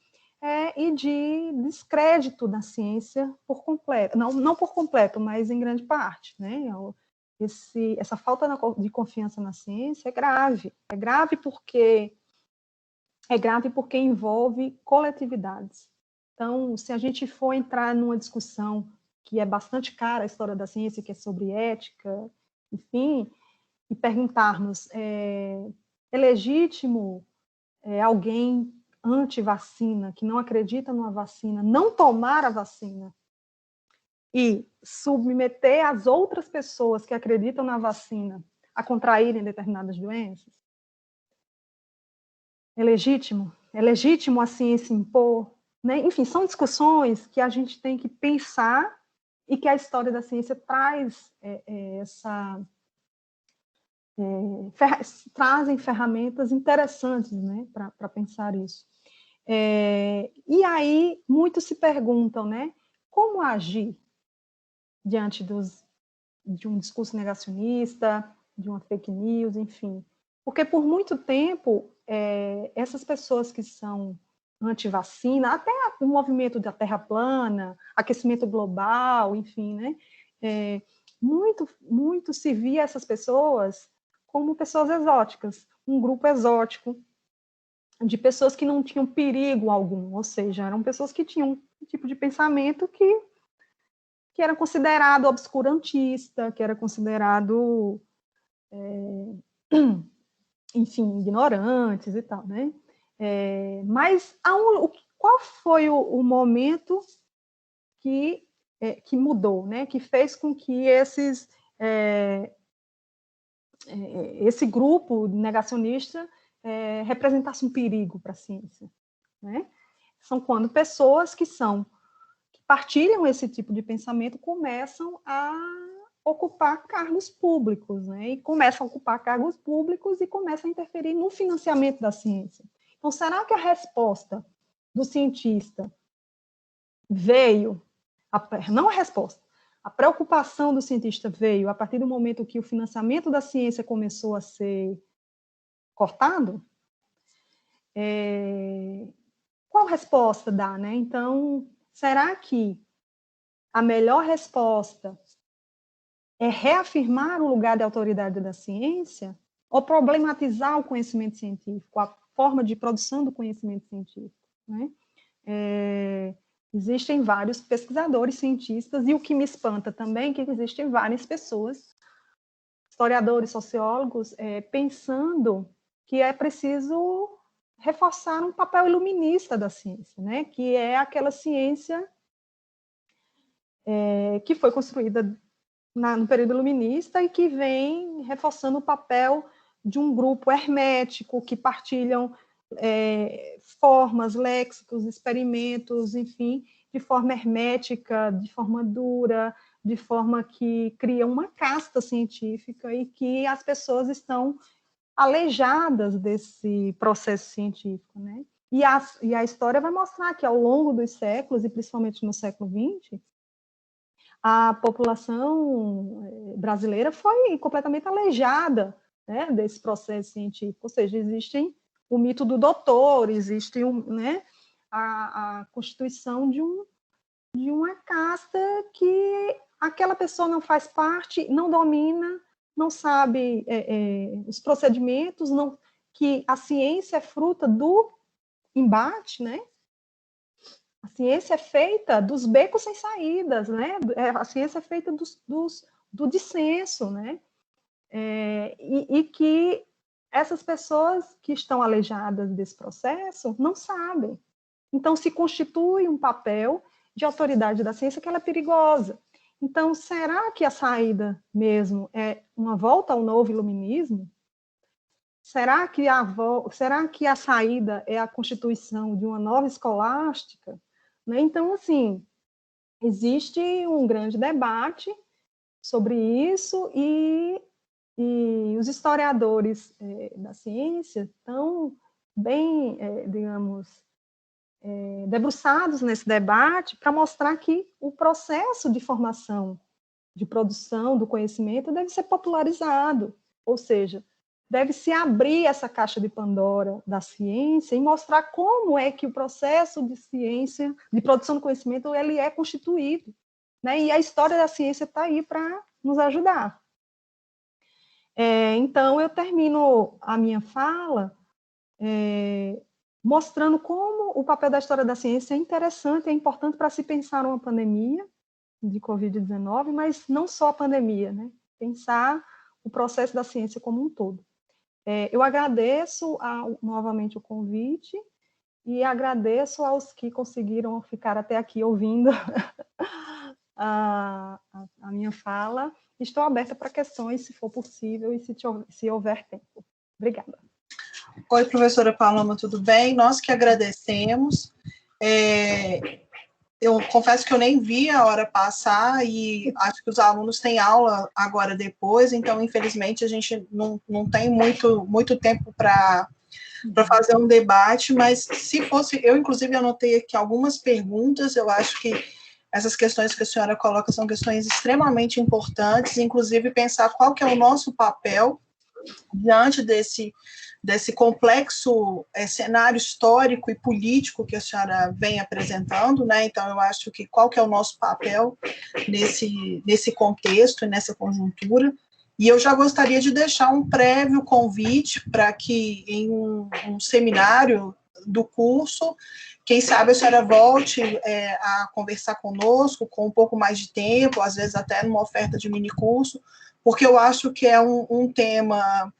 e de descrédito da ciência por completo. Não por completo, mas em grande parte. Né? Essa falta de confiança na ciência é grave. É grave porque envolve coletividades. Então, se a gente for entrar numa discussão que é bastante cara, a história da ciência, que é sobre ética, enfim, e perguntarmos, é legítimo alguém anti-vacina, que não acredita numa vacina, não tomar a vacina e submeter as outras pessoas que acreditam na vacina a contraírem determinadas doenças? É legítimo? É legítimo a ciência impor? Né? Enfim, são discussões que a gente tem que pensar e que a história da ciência traz trazem ferramentas interessantes, né, para pensar isso. E aí, muitos se perguntam, né, como agir diante de um discurso negacionista, de uma fake news, enfim. Porque por muito tempo, essas pessoas que são anti-vacina, até o movimento da Terra plana, aquecimento global, enfim, né? Muito se via essas pessoas como pessoas exóticas, um grupo exótico de pessoas que não tinham perigo algum, ou seja, eram pessoas que tinham um tipo de pensamento que era considerado obscurantista, que era considerado, enfim, ignorantes e tal, né? Mas qual foi o momento que mudou, né? Que fez com que esse grupo negacionista representasse um perigo para a ciência, né? São quando pessoas que partilham esse tipo de pensamento começam a ocupar cargos públicos, né? E começam a ocupar cargos públicos e começam a interferir no financiamento da ciência. Então, será que a resposta do cientista veio, não a resposta, a preocupação do cientista veio a partir do momento que o financiamento da ciência começou a ser cortado? Qual resposta dá, né? Então, será que a melhor resposta é reafirmar o lugar de autoridade da ciência ou problematizar o conhecimento científico, a forma de produção do conhecimento científico, né? Existem vários pesquisadores, cientistas, e o que me espanta também é que existem várias pessoas, historiadores, sociólogos, pensando que é preciso reforçar um papel iluminista da ciência, né? Que é aquela ciência que foi construída no período iluminista e que vem reforçando o papel de um grupo hermético que partilham formas, léxicos, experimentos, enfim, de forma hermética, de forma dura, de forma que cria uma casta científica e que as pessoas estão aleijadas desse processo científico, né? E a história vai mostrar que, ao longo dos séculos, e principalmente no século XX, a população brasileira foi completamente aleijada, né, desse processo científico. Ou seja, existe o mito do doutor, existe né, a constituição de uma casta que aquela pessoa não faz parte, não domina, não sabe os procedimentos, que a ciência é fruta do embate, né? A ciência é feita dos becos sem saídas, né? A ciência é feita do dissenso, né? E que essas pessoas que estão aleijadas desse processo não sabem. Então, se constitui um papel de autoridade da ciência que ela é perigosa. Então, será que a saída mesmo é uma volta ao novo iluminismo? Será que a saída é a constituição de uma nova escolástica? Né? Então, assim, existe um grande debate sobre isso e os historiadores da ciência estão bem, digamos, debruçados nesse debate para mostrar que o processo de formação, de produção do conhecimento deve ser popularizado, ou seja, deve-se abrir essa caixa de Pandora da ciência e mostrar como é que o processo de ciência, de produção do conhecimento, ele é constituído, né? E a história da ciência está aí para nos ajudar. Então, eu termino a minha fala mostrando como o papel da história da ciência é interessante, é importante para se pensar uma pandemia de Covid-19, mas não só a pandemia, né? Pensar o processo da ciência como um todo. Eu agradeço novamente o convite e agradeço aos que conseguiram ficar até aqui ouvindo a minha fala. Estou aberta para questões, se for possível, e se houver tempo. Obrigada. Oi, professora Paloma, tudo bem? Nós que agradecemos. Eu confesso que eu nem vi a hora passar e acho que os alunos têm aula agora depois, então, infelizmente, a gente não tem muito tempo para fazer um debate, mas se fosse, eu inclusive anotei aqui algumas perguntas, eu acho que essas questões que a senhora coloca são questões extremamente importantes, inclusive pensar qual que é o nosso papel diante desse complexo cenário histórico e político que a senhora vem apresentando, né? Então, eu acho que qual que é o nosso papel nesse contexto e nessa conjuntura. E eu já gostaria de deixar um prévio convite para que em um seminário do curso, quem sabe a senhora volte a conversar conosco com um pouco mais de tempo, às vezes até numa oferta de minicurso, porque eu acho que é um tema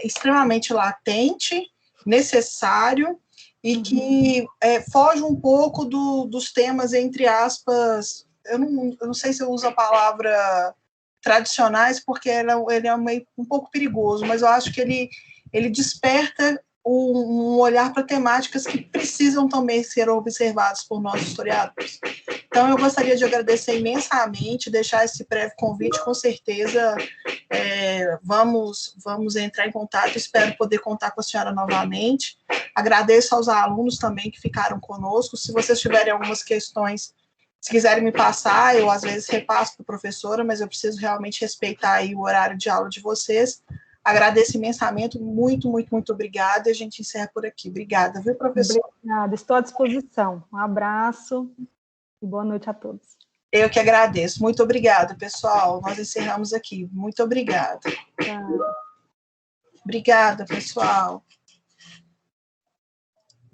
extremamente latente, necessário, e que foge um pouco dos temas, entre aspas, eu não sei se eu uso a palavra tradicionais, porque ele é meio, um pouco perigoso, mas eu acho que ele desperta um olhar para temáticas que precisam também ser observadas por nós historiadores. Então, eu gostaria de agradecer imensamente, deixar esse breve convite, com certeza vamos entrar em contato, espero poder contar com a senhora novamente. Agradeço aos alunos também que ficaram conosco, se vocês tiverem algumas questões, se quiserem me passar, eu às vezes repasso para a professora, mas eu preciso realmente respeitar aí o horário de aula de vocês. Agradeço imensamente, muito, muito, muito obrigada, e a gente encerra por aqui. Obrigada, viu, professora? Obrigada, estou à disposição. Um abraço e boa noite a todos. Eu que agradeço. Muito obrigada, pessoal. Nós encerramos aqui. Muito obrigada. Obrigada, Obrigada, pessoal.